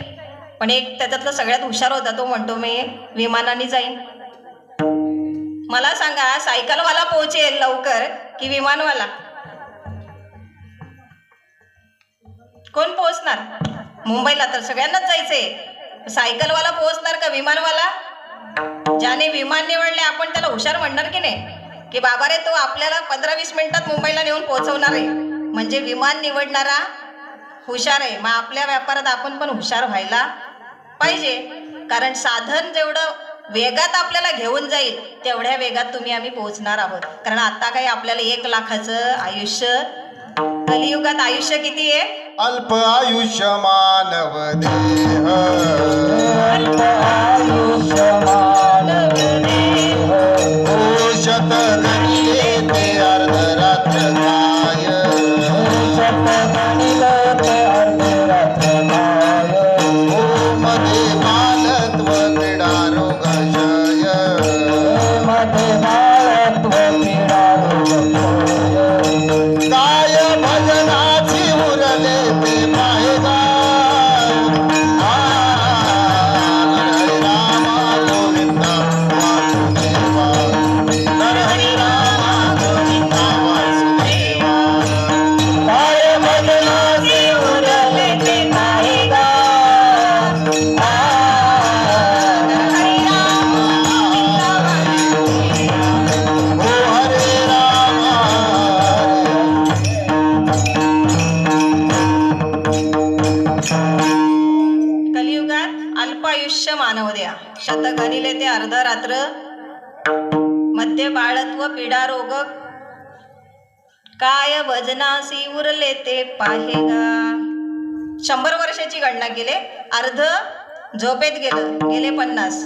पण एक त्याच्यातला सगळ्यात हुशार होता, तो म्हणतो मी विमानाने जाईन. मला सांगा सायकलवाला पोहोचेल लवकर की विमानवाला? कोण पोहोचणार? मुंबईला तर सगळ्यांनाच जायचंय. सायकलवाला पोहोचणार का विमानवाला? ज्याने विमान निवडले आपण त्याला हुशार म्हणणार की नाही, की बाबा रे तो आपल्याला 15-20 मिनिटात मुंबईला नेऊन पोहोचवणार आहे, म्हणजे विमान निवडणारा हुशार आहे. मग आपल्या व्यापारात आपण पण हुशार व्हायला पाहिजे, कारण साधन जेवढं वेगात आपल्याला घेऊन जाईल तेवढ्या वेगात तुम्ही आम्ही पोहोचणार आहोत. कारण आता काही आपल्याला 1 लाखाचं आयुष्य, कलियुगात आयुष्य किती आहे? अल्प आयुष्य मानव देह, अल्प आयुष्य मानव देह, शत गणिले ते अर्धरात्र काय, शतगणिले अर्धरात्र काय, मध्ये बालत्व क्रीडा रोगक्षय, मध्ये बाळत्व पीडा रोगक्षय, काय भजनाची उरले ते पायगा, हरे रामा गोविंदा वासुदेवा, हरे रामा गोविंदा वासुदेवा. काय भजनाचे उरले ते पाहिगा, ओ हरे रामा कलियुगात अल्पायुष्य मानव द्या, शतघनिले ते अर्धरात्र, मध्ये बाळत्व पीडा रोग, काय भजनासी उरले ते पाहेगा. 100 वर्षाची गणना केले, अर्ध झोपेत गेले 50,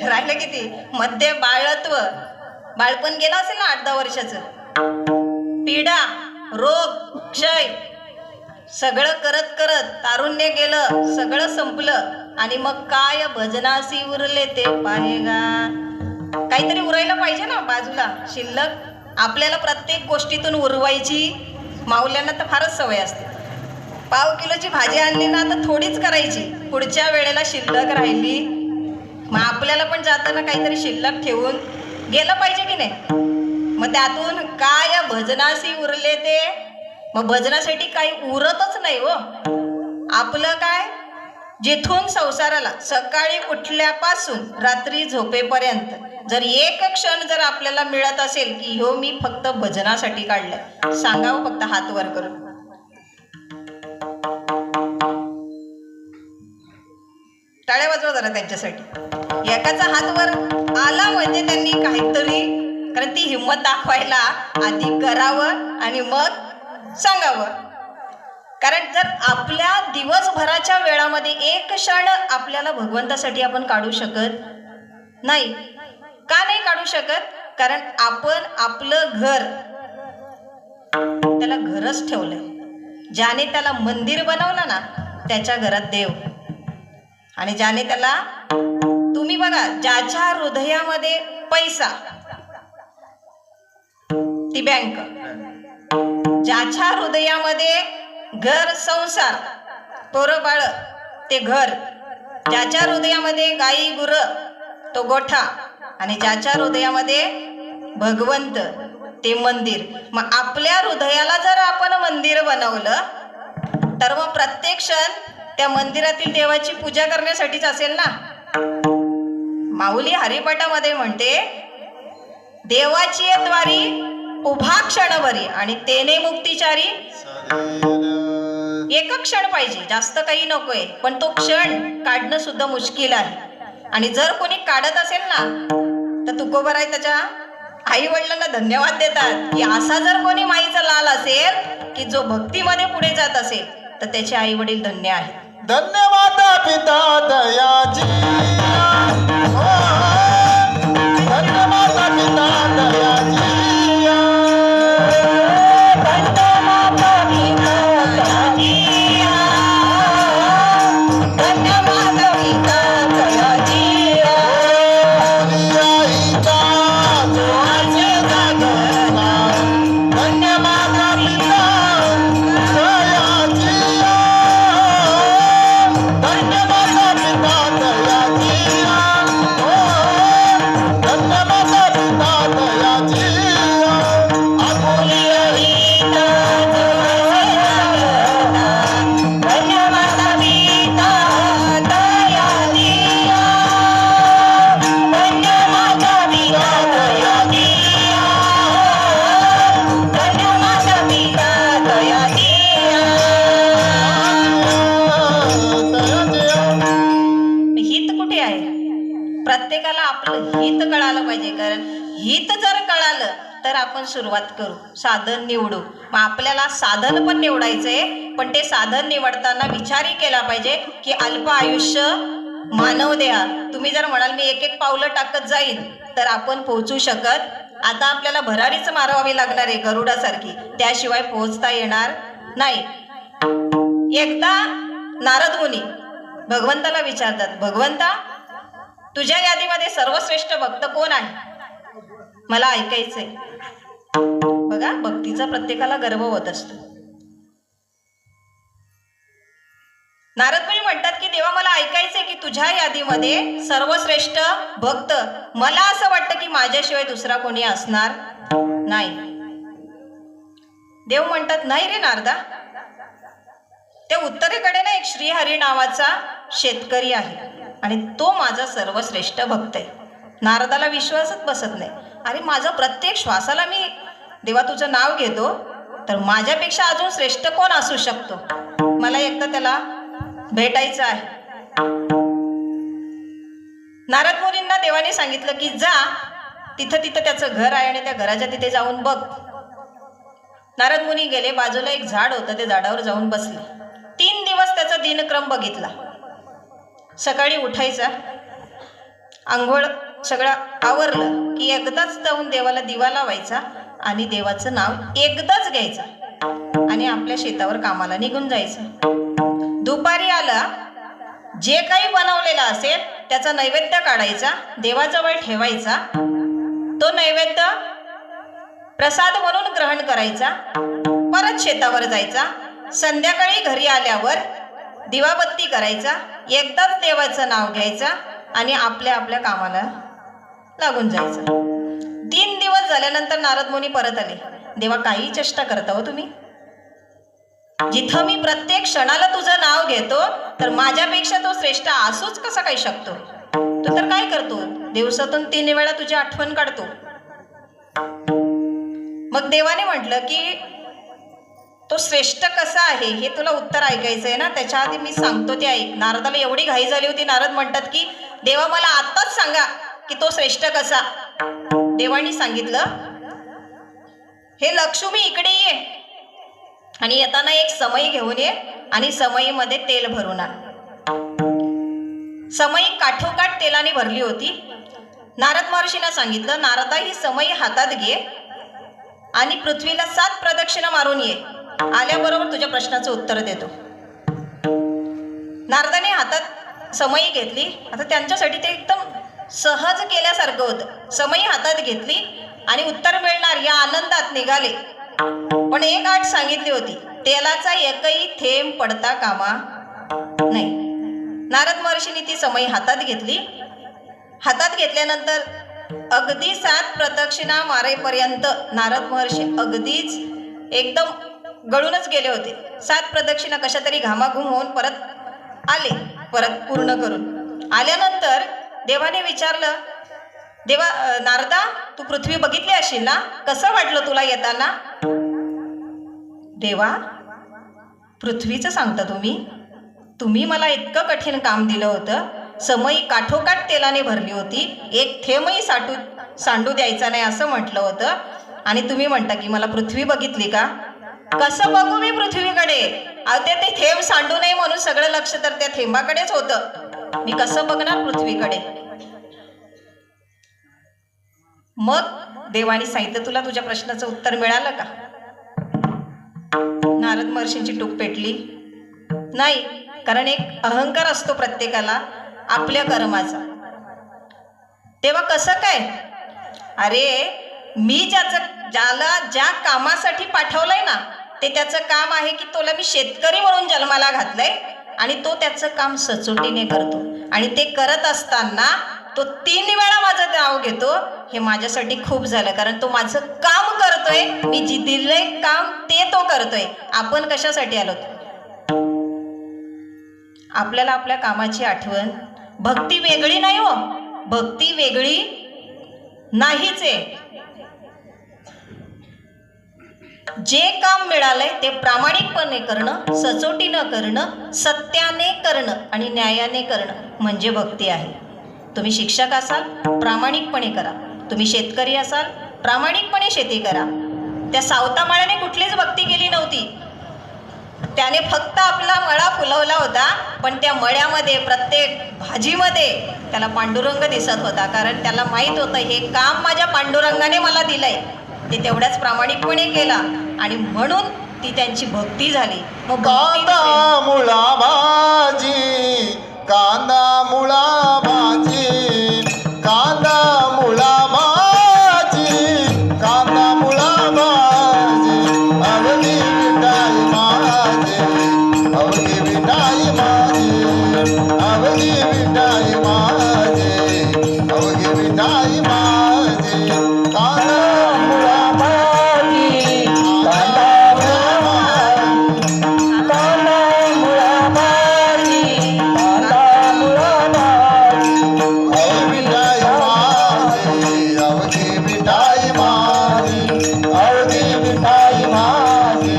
राहिले किती? मध्ये बाळत्व, बाळपण गेलं असेल ना 8-10 वर्षाचं, पीडा रोग क्षय सगळं करत करत तारुण्य गेलं, सगळं संपलं, आणि मग काय भजनासी उरले ते पाहेगा. काहीतरी उरायला पाहिजे ना बाजूला शिल्लक. आपल्याला प्रत्येक गोष्टीतून उरवायची माऊल्यांना तर फारच सवय असते. पाव किलोची भाजी आणली ना तर थोडीच करायची, पुढच्या वेळेला शिल्लक राहिली. मग आपल्याला पण जाताना काहीतरी शिल्लक ठेवून गेलं पाहिजे की नाही. मग त्यातून काय भजनासी उरले ते, मग भजनासाठी काही उरतच नाही हो. आपलं काय, जिथून संसाराला सकाळी उठल्यापासून रात्री झोपेपर्यंत जर एक क्षण जर आपल्याला मिळत असेल की हो मी फक्त भजनासाठी काढलंय, सांगावं फक्त हात वर करून. टाळ्या वाजवा जरा त्यांच्यासाठी. एकाचा हात वर आला म्हणजे त्यांनी काहीतरी, कारण ती हिंमत दाखवायला आधी करावं आणि मग सांगावं. कारण जर आपल्या दिवसभराच्या वेळामध्ये एक क्षण आपल्याला भगवंतासाठी आपण काढू शकत नाही. का नाही काढू शकत? कारण आपण आपलं घर त्याला घरच ठेवलंय. ज्याने त्याला मंदिर बनवलं ना त्याच्या घरात देव, आणि ज्याने त्याला, तुम्ही बघा, ज्याच्या हृदयामध्ये पैसा ती बँक, ज्याच्या हृदयामध्ये घर संसार पोरं बाळ ते घर, ज्याच्या हृदयामध्ये गाई गुरं तो गोठा, आणि ज्याच्या हृदयामध्ये भगवंत ते मंदिर. मग आपल्या हृदयाला जर आपण मंदिर बनवलं तर मग प्रत्येक क्षण त्या मंदिरातील देवाची पूजा करण्यासाठीच असेल ना. माऊली हरिपाठामध्ये म्हणते, देवाची द्वारी उभा क्षणभरी आणि तेने मुक्तिचारी. एक क्षण पाहिजे, जास्त काही नकोय, पण तो क्षण काढणं सुद्धा मुश्किल आहे. आणि जर कोणी काढत असेल ना तर तुकोबाराय त्याच्या आई वडिलांना धन्यवाद देतात की असा जर कोणी माईचा लाल असेल की जो भक्तीमध्ये पुढे जात असेल तर त्याचे आई वडील धन्य आहेत. धन्य माता पिता दयाची, धन्य माता पिता दयाची, धन्य माता पिता दयाची, कारण हित जर कळालं तर आपण सुरुवात करू, साधन निवडू. मग आपल्याला साधन पण निवडायचंय, पण ते साधन निवडताना विचारही केला पाहिजे की अल्प आयुष्य मानव देहा. तुम्ही जर म्हणाल मी एक एक पावलं टाकत जाईन तर आपण पोहोचू शकत. आता आपल्याला भरारीच मारवावी लागणार आहे गरुडासारखी, त्याशिवाय पोहोचता येणार नाही. एकदा नारद मुनी भगवंताला विचारतात, भगवंता तुझ्या यादीमध्ये सर्वश्रेष्ठ भक्त कोण आहे, मला ऐकायचंय. बघा, भक्तीचा प्रत्येकाला गर्व होत असतो. नारद मुनी म्हणतात की देवा मला ऐकायचंय की तुझ्या यादीमध्ये सर्वश्रेष्ठ भक्त, मला असं वाटतं की माझ्याशिवाय दुसरा कोणी असणार नाही. देव म्हणतात नाही रे नारदा, त्या उत्तरेकडे ना एक श्रीहरी नावाचा शेतकरी आहे आणि तो माझा सर्वश्रेष्ठ भक्त आहे. नारदाला विश्वासच बसत नाही. अरे माझं प्रत्येक श्वासाला मी देवा तुझं नाव घेतो, तर माझ्यापेक्षा अजून श्रेष्ठ कोण असू शकतो, मला एकदा त्याला भेटायचं आहे. नारद मुनींना देवाने सांगितलं की जा तिथं तिथं त्याचं घर आहे आणि त्या घराच्या तिथे जाऊन बघ. नारद मुनी गेले, बाजूला एक झाड होतं, ते झाडावर जाऊन बसले. 3 दिवस त्याचा दिनक्रम बघितला. सकाळी उठायचा, आंघोळ सगळं आवरलं की एकदाच जाऊन देवाला दिवा लावायचा आणि देवाचं नाव एकदाच घ्यायचं आणि आपल्या शेतावर कामाला निघून जायचं. दुपारी आला, जे काही बनवलेलं असेल त्याचा नैवेद्य काढायचा, देवाजवळ ठेवायचा, तो नैवेद्य प्रसाद म्हणून ग्रहण करायचा, परत शेतावर जायचा. संध्याकाळी घरी आल्यावर दिवाबत्ती करायचा, एकदाच देवाचं नाव घ्यायचा आणि आपल्या आपल्या कामाला लागून जायचं. 3 दिवस झाल्यानंतर नारद मुनी परत आले. देवा काही चेष्टा करता हो तुम्ही, जिथं मी प्रत्येक क्षणाला तुझं नाव घेतो तर माझ्यापेक्षा तो श्रेष्ठ असूच कसा काही शकतो. तू तर काय करतो, दिवसातून 3 वेळा तुझी आठवण काढतो. मग देवाने म्हटलं की तो श्रेष्ठ कसा आहे हे तुला उत्तर ऐकायचं आहे ना, त्याच्या आधी मी सांगतो ते ऐक. नारदाला एवढी घाई झाली होती, नारद म्हणतात की देवा मला आत्ताच सांगा की तो श्रेष्ठ कसा. देवानी सांगितलं, हे लक्ष्मी इकडे ये आणि येताना एक समई घेऊन ये आणि समईमध्ये तेल भरून आण. समई काठोकाठ तेलाने भरली होती. नारद महर्षींना सांगितलं, नारदा ही समई हातात घे आणि पृथ्वीला 7 प्रदक्षिणा मारून ये, आल्याबरोबर तुझ्या प्रश्नाचं उत्तर देतो. नारदाने हातात समई घेतली. आता त्यांच्यासाठी ते एकदम सहज केल्यासारखं होतं. समई हातात घेतली आणि उत्तर मिळणार या आनंदात निघाले. पण एक अट सांगितली होती, तेलाचा एकही थेंब पडता कामा नाही. नारद महर्षींनी ती समई हातात घेतली. हातात घेतल्यानंतर अगदी 7 प्रदक्षिणा मारेपर्यंत नारद महर्षी अगदीच एकदम गळूनच गेले होते. 7 प्रदक्षिणा कशा तरी घामाघूम होऊन परत आले, परत पूर्ण करून आल्यानंतर देवाने विचारलं, देवा नारदा तू पृथ्वी बघितली असेल ना, कसं वाटलं तुला येताना. देवा पृथ्वीचं सांगता तुम्ही मला इतकं कठीण काम दिलं होतं, समई काठोकाठ तेलाने भरली होती, एक थेंबही सांडू द्यायचा नाही असं म्हटलं होतं, आणि तुम्ही म्हणता की मला पृथ्वी बघितली का. कसं बघू मी पृथ्वीकडे, ते थेंब सांडू नये म्हणून सगळं लक्ष तर त्या थेंबाकडेच होतं, मी कसं बघणार पृथ्वीकडे. मग देवाने सांगितलं, तुला तुझ्या प्रश्नाचं उत्तर मिळालं का. नारद महर्षींची टूक पेटली नाही, कारण एक अहंकार असतो प्रत्येकाला आपल्या कर्माचा. तेव्हा कसं काय, अरे मी ज्याला ज्या कामासाठी पाठवलंय ना, ते त्याचं काम आहे की तुला मी शेतकरी म्हणून जन्माला घातलंय आणि तो त्याचं काम सचोटीने करतो, आणि ते करत असताना तो 3 वेळा माझं नाव घेतो, हे माझ्यासाठी खूप झालं. कारण तो माझं काम करतोय, मी जी दिलंय काम ते तो करतोय. आपण कशासाठी आलो, आपल्याला आपल्या कामाची आठवण. भक्ती वेगळी नाही हो, भक्ती वेगळी नाहीच आहे. जे काम मिळालंय ते प्रामाणिकपणे करणं, सचोटीनं करणं, सत्याने करणं आणि न्यायाने करणं म्हणजे भक्ती आहे. तुम्ही शिक्षक असाल, प्रामाणिकपणे करा. तुम्ही शेतकरी असाल, प्रामाणिकपणे शेती करा. त्या सावतामाळ्याने कुठलीच भक्ती केली नव्हती. त्याने फक्त आपला मळा फुलवला होता, पण त्या मळ्यामध्ये प्रत्येक भाजीमध्ये त्याला पांडुरंग दिसत होता. कारण त्याला माहीत होतं हे काम माझ्या पांडुरंगाने मला दिलंय. ते तेवढ्याच प्रामाणिकपणे केला आणि म्हणून ती त्यांची भक्ती झाली. मग कांदा मुळा भाजी, कांदा मुळा भाजी, कांदा मुळा भाजी, कांदा मुळा भाजी, अवघी विठाई माझी, अवघी विठाई माझी, अवघी विठाई माझी, अवघी विठाई माझी, कांदा मुळा भाजी, कांदा मुळा भाजी, कांदा मुळा भाजी, अवघी विठाई माझी, अवघी विठाई माझी,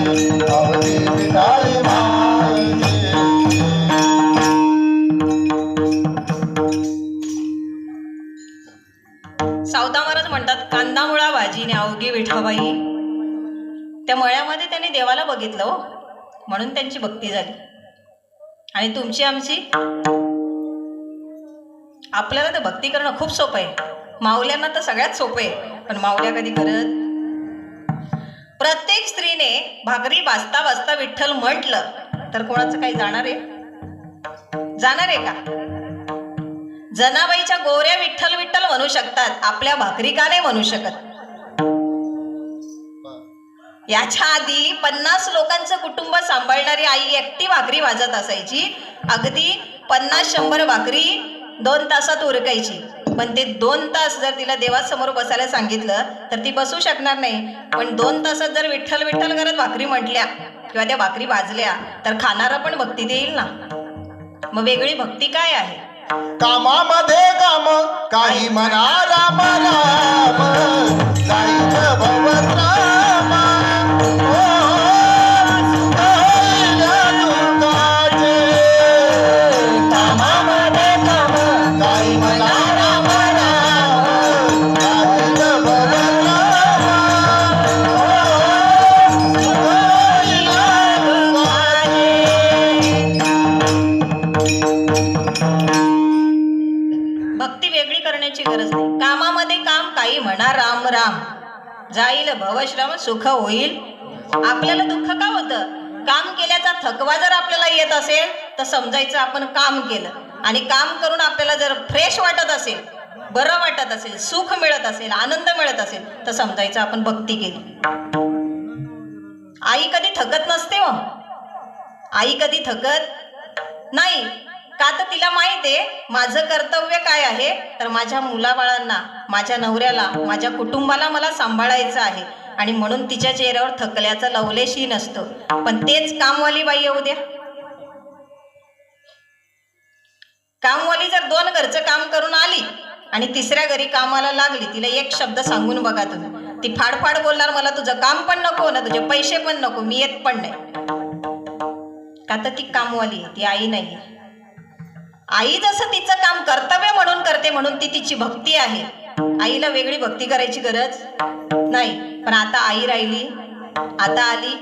अवघी विठाई माझी. सावता महाराज म्हणतात कांदा मुळा भाजीने अवघी विठाबाई. त्या मळ्यामध्ये त्यांनी देवाला बघितलं हो, म्हणून त्यांची भक्ती झाली. आणि तुमची आमची, आपल्याला तर भक्ती करणं खूप सोपं आहे. माऊल्यांना तर सगळ्यात सोपं आहे, पण माऊल्या कधी करत. प्रत्येक स्त्रीने भाकरी भाजता भाजता विठ्ठल म्हटलं तर कोणाचं काही जाणार आहे? जाणार आहे का? जनाबाईच्या गोऱ्या विठ्ठल विठ्ठल म्हणू शकतात, आपल्या भाकरी का नाही म्हणू शकत? याच्या आधी 50 लोकांचं कुटुंब सांभाळणारी आई एकटी भाकरी भाजत असायची. अगदी 50-100 भाकरी 2 तासात उरकायची. पण ते 2 तास जर तिला देवासमोर बसायला सांगितलं तर ती बसू शकणार नाही. पण 2 तासात जर विठ्ठल विठ्ठल करत भाकरी म्हटल्या किंवा त्या भाकरी भाजल्या तर खाणारा पण भक्ती देईल ना. मग वेगळी भक्ती काय आहे? कामामध्ये काम काही म्हणा राम राम, काही भगवत राम, कामामध्ये काम काही म्हणा राम राम, काही भगवत भक्ती वेगळी करण्याची गरज नाही. कामामध्ये काम काही म्हणा राम राम, जाईल भवश्रम सुख होईल. आपल्याला दुःख का होतं? काम केल्याचा थकवा जर आपल्याला येत असेल तर समजायचं आपण काम केलं. आणि काम करून आपल्याला जर फ्रेश वाटत असेल, बरं वाटत असेल, सुख मिळत असेल, आनंद मिळत असेल तर समजायचं आपण भक्ती केली. आई कधी थकत नसते हो. आई कधी थकत नाही. का तर तिला माहित आहे माझं कर्तव्य काय आहे, तर माझ्या मुलाबाळांना, माझ्या नवऱ्याला, माझ्या कुटुंबाला मला सांभाळायचं आहे. आणि म्हणून तिच्या चेहऱ्यावर थकल्याचं लवलेशही नसतं. पण तेच कामवाली बाई येऊ द्या. कामवाली जर 2 घरचं काम करून आली आणि तिसऱ्या घरी कामाला लागली, तिला एक शब्द सांगून बघा तुम्ही, ती फाडफाड बोलणार, मला तुझं काम पण नको ना तुझे पैसे पण नको, मी येत पण नाही. का तर ती कामवाली, ती आई नाही. आई जसं तिचं काम कर्तव्य म्हणून करते म्हणून ती तिची भक्ती आहे. आईला वेगळी भक्ती करायची गरज नाही. पण आता आई राहिली, आता आली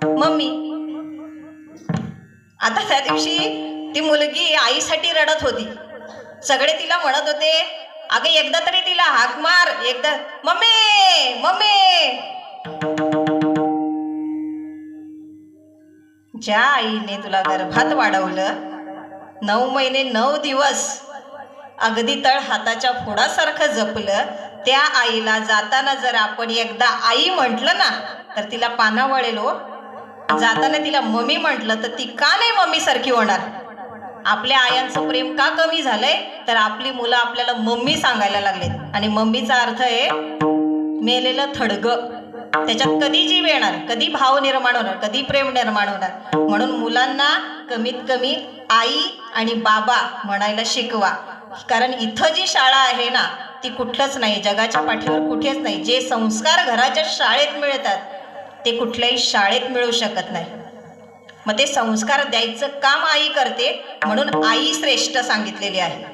मम्मी. आता त्या दिवशी ती मुलगी आईसाठी रडत होती. सगळे तिला म्हणत होते, अगं एकदा तरी तिला हाक मार, एकदा मम्मी मम्मी. ज्या आईने तुला गर्भात वाढवलं, 9 महिने 9 दिवस अगदी तळ हाताच्या फोडासारखं जपलं, त्या आईला जाताना जर आपण एकदा आई म्हटलं ना तर तिला पाना वळेल हो. जाताना तिला मम्मी म्हटलं तर ती का नाही मम्मी सारखी होणार? आपल्या आयांचं प्रेम का कमी झालंय? तर आपली मुलं आपल्याला मम्मी सांगायला लागलेत. आणि मम्मीचा अर्थ आहे मेलेलं थडगं. त्याच्यात कधी जीव येणार, कधी भाव निर्माण होणार, कधी प्रेम निर्माण होणार. म्हणून मुलांना कमीत कमी आई आणि बाबा म्हणायला शिकवा. कारण इथं जी शाळा आहे ना ती कुठलंच नाही, जगाच्या पाठीवर कुठेच नाही. जे संस्कार घराच्या शाळेत मिळतात ते कुठल्याही शाळेत मिळू शकत नाही. मग ते संस्कार द्यायचं काम आई करते, म्हणून आई श्रेष्ठ सांगितलेली आहे.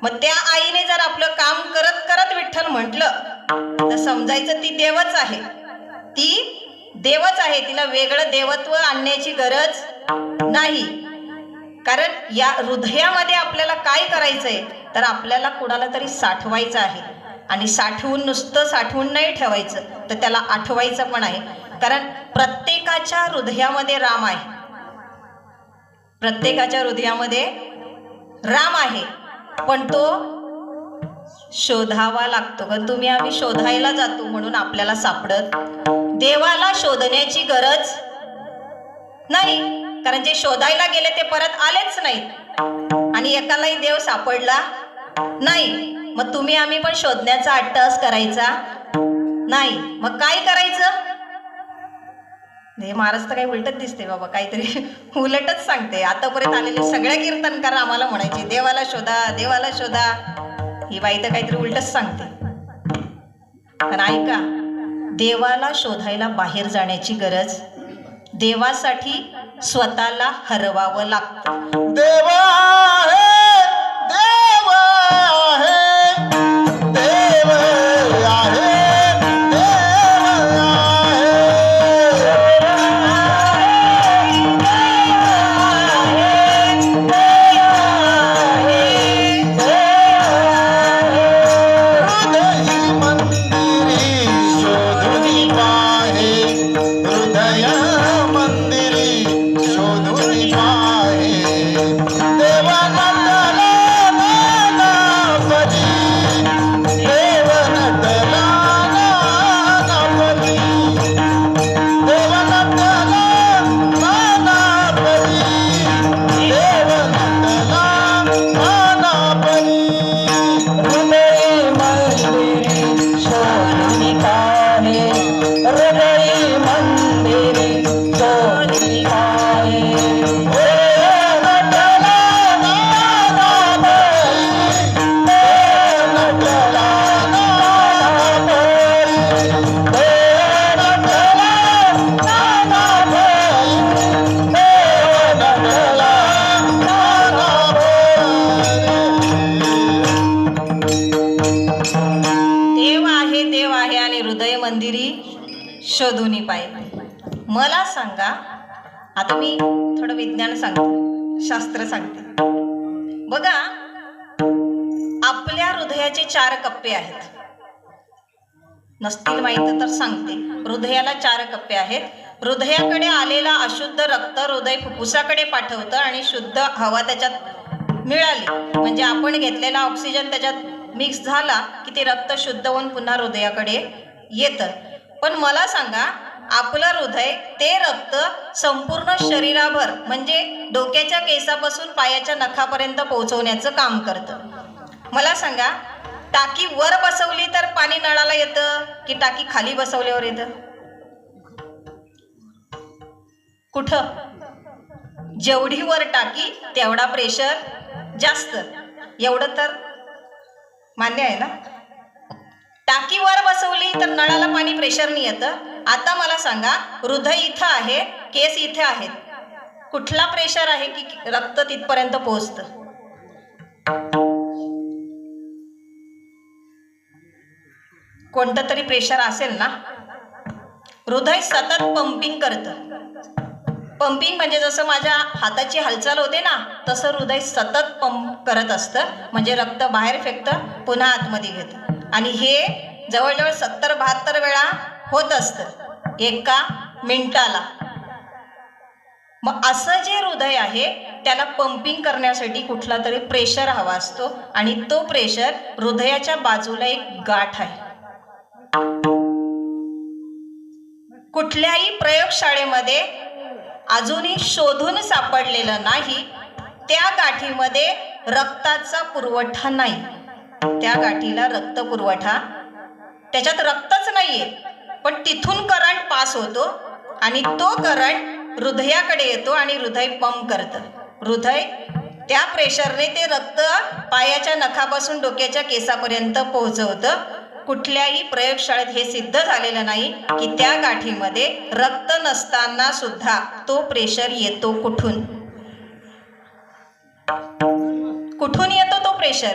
मग त्या आईने जर आपलं काम करत करत विठ्ठल म्हटलं तर समजायचं ती देवच आहे, ती देवच आहे, तिला वेगळं देवत्व आणण्याची गरज नाही. कारण या हृदयामध्ये आपल्याला काय करायचंय तर आपल्याला कुणाला तरी साठवायचं आहे, आणि साठवून नुसतं साठवून नाही ठेवायचं तर त्याला आठवायचं पण आहे. कारण प्रत्येकाच्या हृदयामध्ये राम आहे, प्रत्येकाच्या हृदयामध्ये राम आहे, पण तो शोधावा लागतो. कारण तुम्ही आम्ही शोधायला जातो म्हणून आपल्याला सापडत, देवाला शोधण्याची गरज नाही. कारण जे शोधायला गेले ते परत आलेच नाहीत आणि एकालाही देव सापडला नाही. मग तुम्ही आम्ही पण शोधण्याचा अट्टहास करायचा नाही. मग काय करायचं? हे महाराज तर काही उलटच दिसते बाबा, काहीतरी उलटच सांगते. आतापर्यंत आलेले सगळ्या कीर्तनकार आम्हाला म्हणायचे देवाला शोधा, देवाला शोधा. ही बाई तर काहीतरी उलटच सांगते. पण ऐका, देवाला शोधायला बाहेर जाण्याची गरज, देवासाठी स्वतःला हरवावं लागतं. देव आहे, देव आहे, देव आहे, शोधून पाहिजे. मला सांगा, आता मी थोडं विज्ञान सांगते, शास्त्र सांगते. बघा, आपल्या हृदयाचे 4 कप्पे आहेत. नसतील माहित तर सांगते. हृदयाला 4 कप्पे आहेत. हृदयाकडे आलेला अशुद्ध रक्त हृदय फुफ्फुसाकडे पाठवतं आणि शुद्ध हवा त्याच्यात मिळाली म्हणजे आपण घेतलेला ऑक्सिजन त्याच्यात मिक्स झाला की ते रक्त शुद्ध होऊन पुन्हा हृदयाकडे येतं. पण मला सांगा, आपलं हृदय ते रक्त संपूर्ण शरीराभर म्हणजे डोक्याच्या केसापासून पायाच्या नखापर्यंत पोहोचवण्याचं काम करतं. मला सांगा, टाकी वर बसवली तर पाणी नळाला येतं की टाकी खाली बसवल्यावर येतं? कुठं? जेवढी वर टाकी तेवढा प्रेशर जास्त. एवढं तर मान्य आहे ना? टाकी वर बसवली तर नळाला पाणी प्रेशरने येतं. आता मला सांगा, हृदय इथं आहे, केस इथे आहेत, कुठला प्रेशर आहे की रक्त तिथपर्यंत पोहोचतं? कोणतं तरी प्रेशर असेल ना. हृदय सतत पंपिंग करतं. पंपिंग म्हणजे जसं माझ्या हाताची हालचाल होते ना, तसं हृदय सतत पंप करत असतं. म्हणजे रक्त बाहेर फेकतं, पुन्हा आतमध्ये घेतं. आणि हे जवळजवळ 70-72 वेळा होत असतं एका मिनिटाला. मग असं जे हृदय आहे त्याला पंपिंग करण्यासाठी कुठला तरी प्रेशर हवा असतो आणि तो प्रेशर हृदयाच्या बाजूला एक गाठ आहे. कुठल्याही प्रयोगशाळेमध्ये अजूनही शोधून सापडलेलं नाही त्या गाठीमध्ये रक्ताचा पुरवठा नाही. त्या गाठीला रक्त पुरवठा, त्याच्यात रक्तच नाहीये, पण तिथून करंट पास होतो आणि तो करंट हृदयाकडे येतो आणि हृदय पंप करतं. हृदय त्या प्रेशरने ते रक्त पायाच्या नखापासून डोक्याच्या केसापर्यंत पोहोचवतं. कुठल्याही प्रयोगशाळेत हे सिद्ध झालेलं नाही की त्या गाठीमध्ये रक्त नसताना सुद्धा तो प्रेशर येतो. कुठून येतो तो प्रेशर?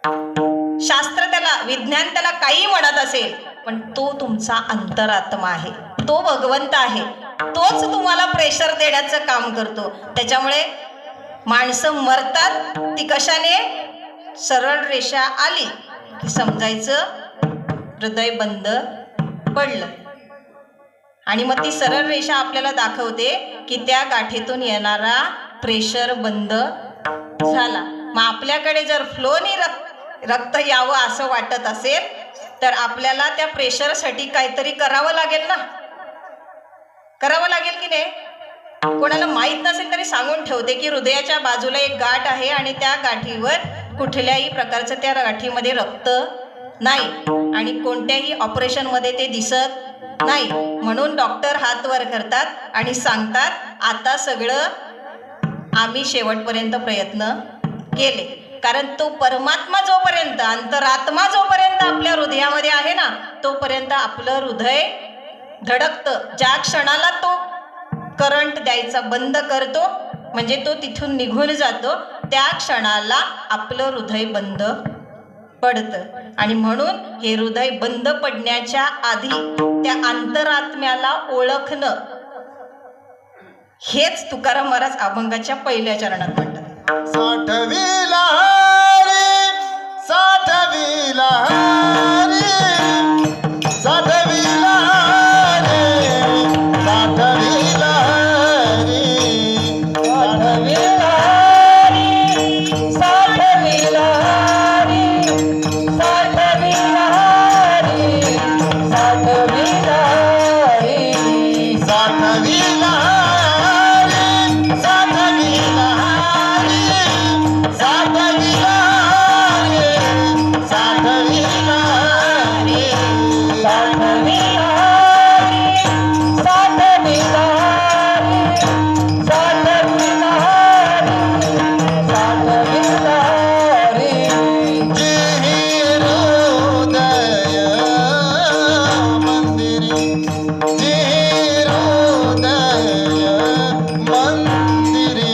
शास्त्र त्याला, विज्ञान त्याला काही म्हणत असेल, पण तो तुमचा अंतरात्मा आहे, तो भगवंत आहे, तोच तुम्हाला प्रेशर देण्याचं काम करतो. त्याच्यामुळे माणसं मरतात ती कशाने? सरळ रेषा आली की समजायचं हृदय बंद पडलं. आणि मग ती सरळ रेषा आपल्याला दाखवते की त्या गाठीतून येणारा प्रेशर बंद झाला. मग आपल्याकडे जर फ्लोनी रक्त यावं असं वाटत असेल तर आपल्याला त्या प्रेशरसाठी काहीतरी करावं लागेल ना, करावं लागेल की नाही? कोणाला माहीत नसेल तरी सांगून ठेवते की हृदयाच्या बाजूला एक गाठ आहे आणि त्या गाठीवर कुठल्याही प्रकारचं त्या गाठीमध्ये रक्त नाही आणि कोणत्याही ऑपरेशनमध्ये ते दिसत नाही. म्हणून डॉक्टर हात वर करतात आणि सांगतात, आता सगळं आम्ही शेवटपर्यंत प्रयत्न केले. कारण तो परमात्मा जोपर्यंत, अंतरात्मा जोपर्यंत आपल्या हृदयामध्ये आहे ना, तोपर्यंत आपलं हृदय धडकतं. ज्या क्षणाला तो करंट द्यायचा बंद करतो म्हणजे तो तिथून निघून जातो, त्या क्षणाला आपलं हृदय बंद पडतं. आणि म्हणून हे हृदय बंद पडण्याच्या आधी त्या अंतरात्म्याला ओळखणं, हेच तुकाराम महाराज अभंगाच्या पहिल्या चरणात म्हणतात. साठविला हरी, साठविला हरी, साठविला हरी, साठविला हरी, साठविला हरी, साठविला हरी, साठविला हरी, साठविला हरी, साठविला हरी, साठविला हरी, साठविला हरी, साठविला हरी, साठविला हरी, साठविला हरी, साठविला हरी, साठविला हरी. जेहि हृदय मंदिरी, जेहि हृदय मंदिरी,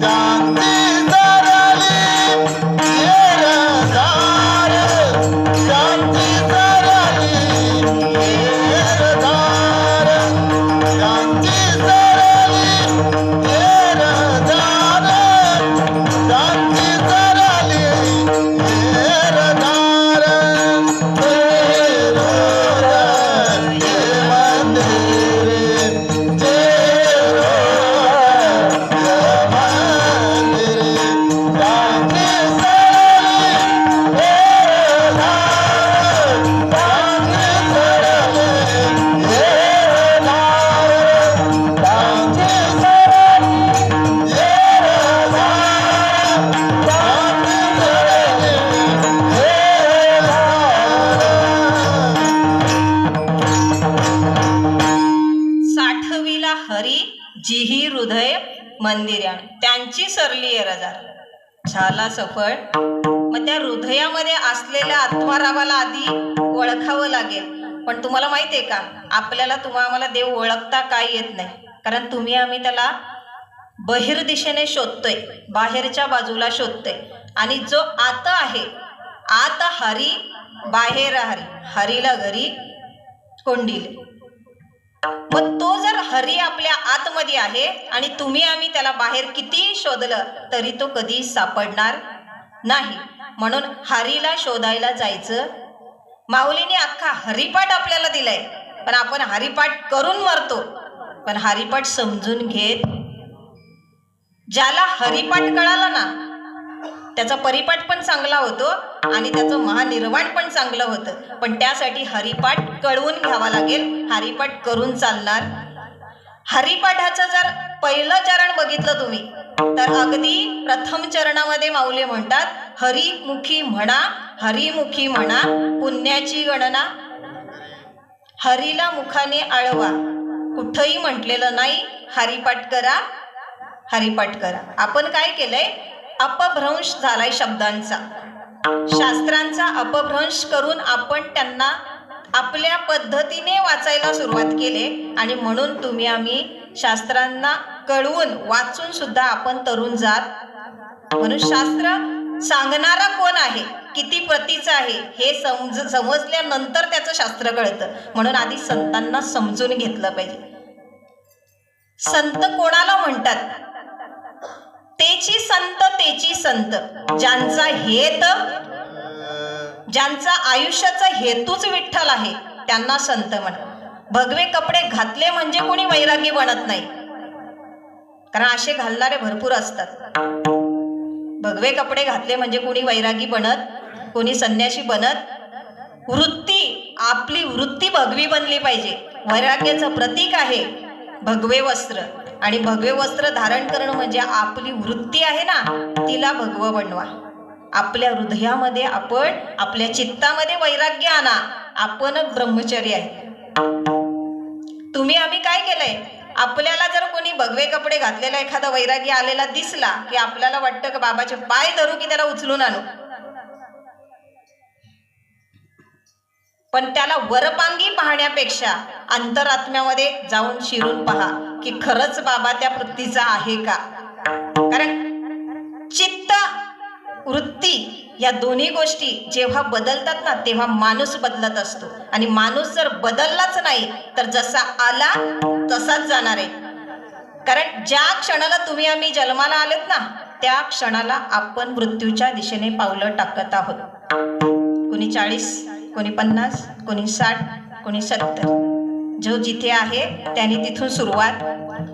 शांती सरली येरदार, शांती सरली येरदार, शांती सरली येरदार, शांती सरली येरदार. साठविला हरी जिही हृदय मंदिरान, त्यांची सरली येरजार. झाला सफळ. मग त्या हृदयामध्ये असलेल्या आत्मारामाला आधी ओळखावं लागेल. पण तुम्हाला माहिती आहे का, आपल्याला आम्हाला देव ओळखता काय येत नाही. कारण तुम्ही आम्ही त्याला बहिर्दिशेने शोधतोय, बाहेरच्या बाजूला शोधतोय. आणि जो आत आहे, आत हरी बाहेर हरी, हरीला घरी कोंडिले. मग तो जर हरी आपल्या आतमध्ये आहे आणि तुम्ही आम्ही त्याला बाहेर किती शोधलं तरी तो कधी सापडणार नाही. म्हणून हरीला शोधायला जायचं. माऊलीने अख्खा हरिपाठ आपल्याला दिलाय, पण आपण हरिपाठ करून मरतो, पण हरिपाठ समजून घेत. ज्याला हरिपाठ कळाला ना त्याचा परिपाठ पण चांगला होतो आणि त्याचं महानिर्वाण पण चांगलं होतं. पण त्यासाठी हरिपाठ कळवून घ्यावा लागेल, हरिपाठ करून चालणार. हरिपाठाचं जर पहिलं चरण बघितलं तुम्ही तर अगदी प्रथम चरणामध्ये माऊली म्हणतात, हरिमुखी म्हणा, हरिमुखी म्हणा पुण्याची गणना. हरीला मुखाने आळवा, कुठंही म्हटलेलं नाही हरिपाठ करा, हरिपाठ करा. आपण काय केलंय, अपभ्रंश झालाय शब्दांचा, शास्त्रांचा अपभ्रंश करून आपण त्यांना आपल्या पद्धतीने वाचायला सुरुवात केले. आणि म्हणून तुम्ही आम्ही शास्त्रांना कळवून वाचून सुद्धा आपण तरुण जात. म्हणून शास्त्र सांगणारा कोण आहे, किती प्रतीचं आहे हे समजल्यानंतर त्याचं शास्त्र कळतं. म्हणून आधी संतांना समजून घेतलं पाहिजे. संत कोणाला म्हणतात? तेची संत, ज्यांचा हेत, ज्यांचा आयुष्याचा हेतूच विठ्ठल आहे त्यांना संत म्हणतात. भगवे कपडे घातले म्हणजे कोणी वैरागी बनत नाही, कारण असे घालणारे भरपूर असतात. भगवे कपडे घातले म्हणजे कोणी वैरागी बनत, कोणी संन्यासी बनत. वृत्ती, आपली वृत्ती भगवी बनली पाहिजे. वैराग्याचं प्रतीक आहे भगवे वस्त्र, आणि भगवे वस्त्र धारण करणं म्हणजे आपली वृत्ती आहे ना, तिला भगवं बनवा. आपल्या हृदयामध्ये आपण, आपल्या चित्तामध्ये वैराग्य आणा. आपण ब्रह्मचर्य आहे. तुम्ही आम्ही काय केलंय, आपल्याला जर कोणी भगवे कपडे घातलेला एखादा वैरागी आलेला दिसला की आपल्याला वाटतं की बाबाचे पाय धरू की त्याला उचलून आणू. पण त्याला वरपांगी पाहण्यापेक्षा अंतरात्म्यामध्ये जाऊन शिरून पहा की खरंच बाबा त्या वृत्तीचा आहे का. कारण चित्त, वृत्ती या दोन्ही गोष्टी जेव्हा बदलतात ना, तेव्हा माणूस बदलत असतो. आणि माणूस जर बदललाच नाही तर जसा आला तसाच जाणार आहे. कारण ज्या क्षणाला तुम्ही आम्ही जन्माला आलेत ना, त्या क्षणाला आपण मृत्यूच्या दिशेने पावलं टाकत आहोत. कोणी 40, कोणी 50, कोणी 60, कोणी 70. जो जिथे आहे त्याने तिथून सुरुवात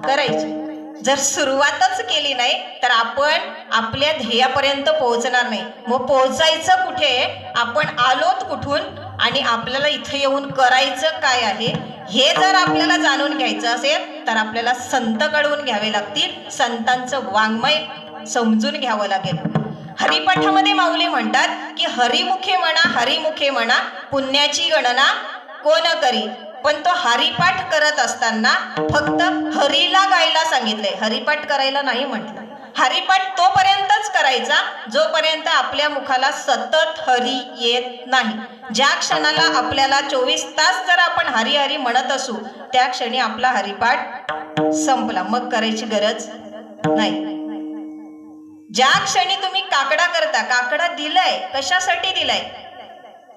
करायची. जर सुरुवातच केली नाही तर आपण आपल्या ध्येयापर्यंत पोहोचणार नाही. मग पोहोचायचं कुठे, आपण आलोत कुठून, आणि आपल्याला इथे येऊन करायचं काय आहे हे जर आपल्याला जाणून घ्यायचं असेल तर आपल्याला संतकडून घ्यावे लागतील. संतांचं वाङ्मय समजून घ्यावं लागेल. हरिपाठामध्ये माऊली म्हणतात की हरिमुखे म्हणा, हरिमुखे म्हणा, पुण्याची गणना कोण करी. पण तो हरिपाठ करत असताना फक्त हरीला गायला सांगितलंय, हरिपाठ करायला नाही म्हटलं. हरिपाठ तोपर्यंतच करायचा जोपर्यंत आपल्या मुखाला सतत हरी येत नाही. ज्या क्षणाला आपल्याला 24 तास जर आपण हरी हरी म्हणत असू त्या क्षणी आपला हरिपाठ संपला, मग करायची गरज नाही. ज्या क्षणी तुम्ही काकडा करता, काकडा दिलाय कशासाठी दिलाय,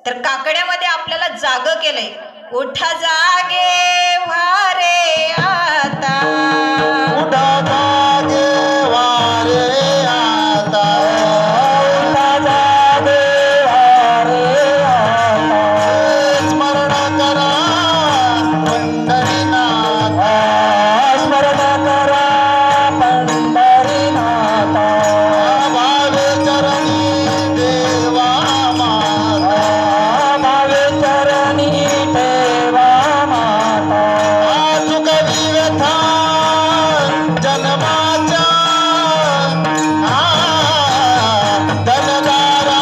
तर काकड्यामध्ये आपल्याला जाग केलंय. उठा जागे वारे आता, उठा जागे वारे आता, उठा जागे वारे आता. स्मरण करा पंढरीनाथ, स्मरण करा पंढरीनाथा. भावे चरणी देवा माता, भावे चरणी ठेवा माता. चुकली व्यथा जन्माच्या, धनदारा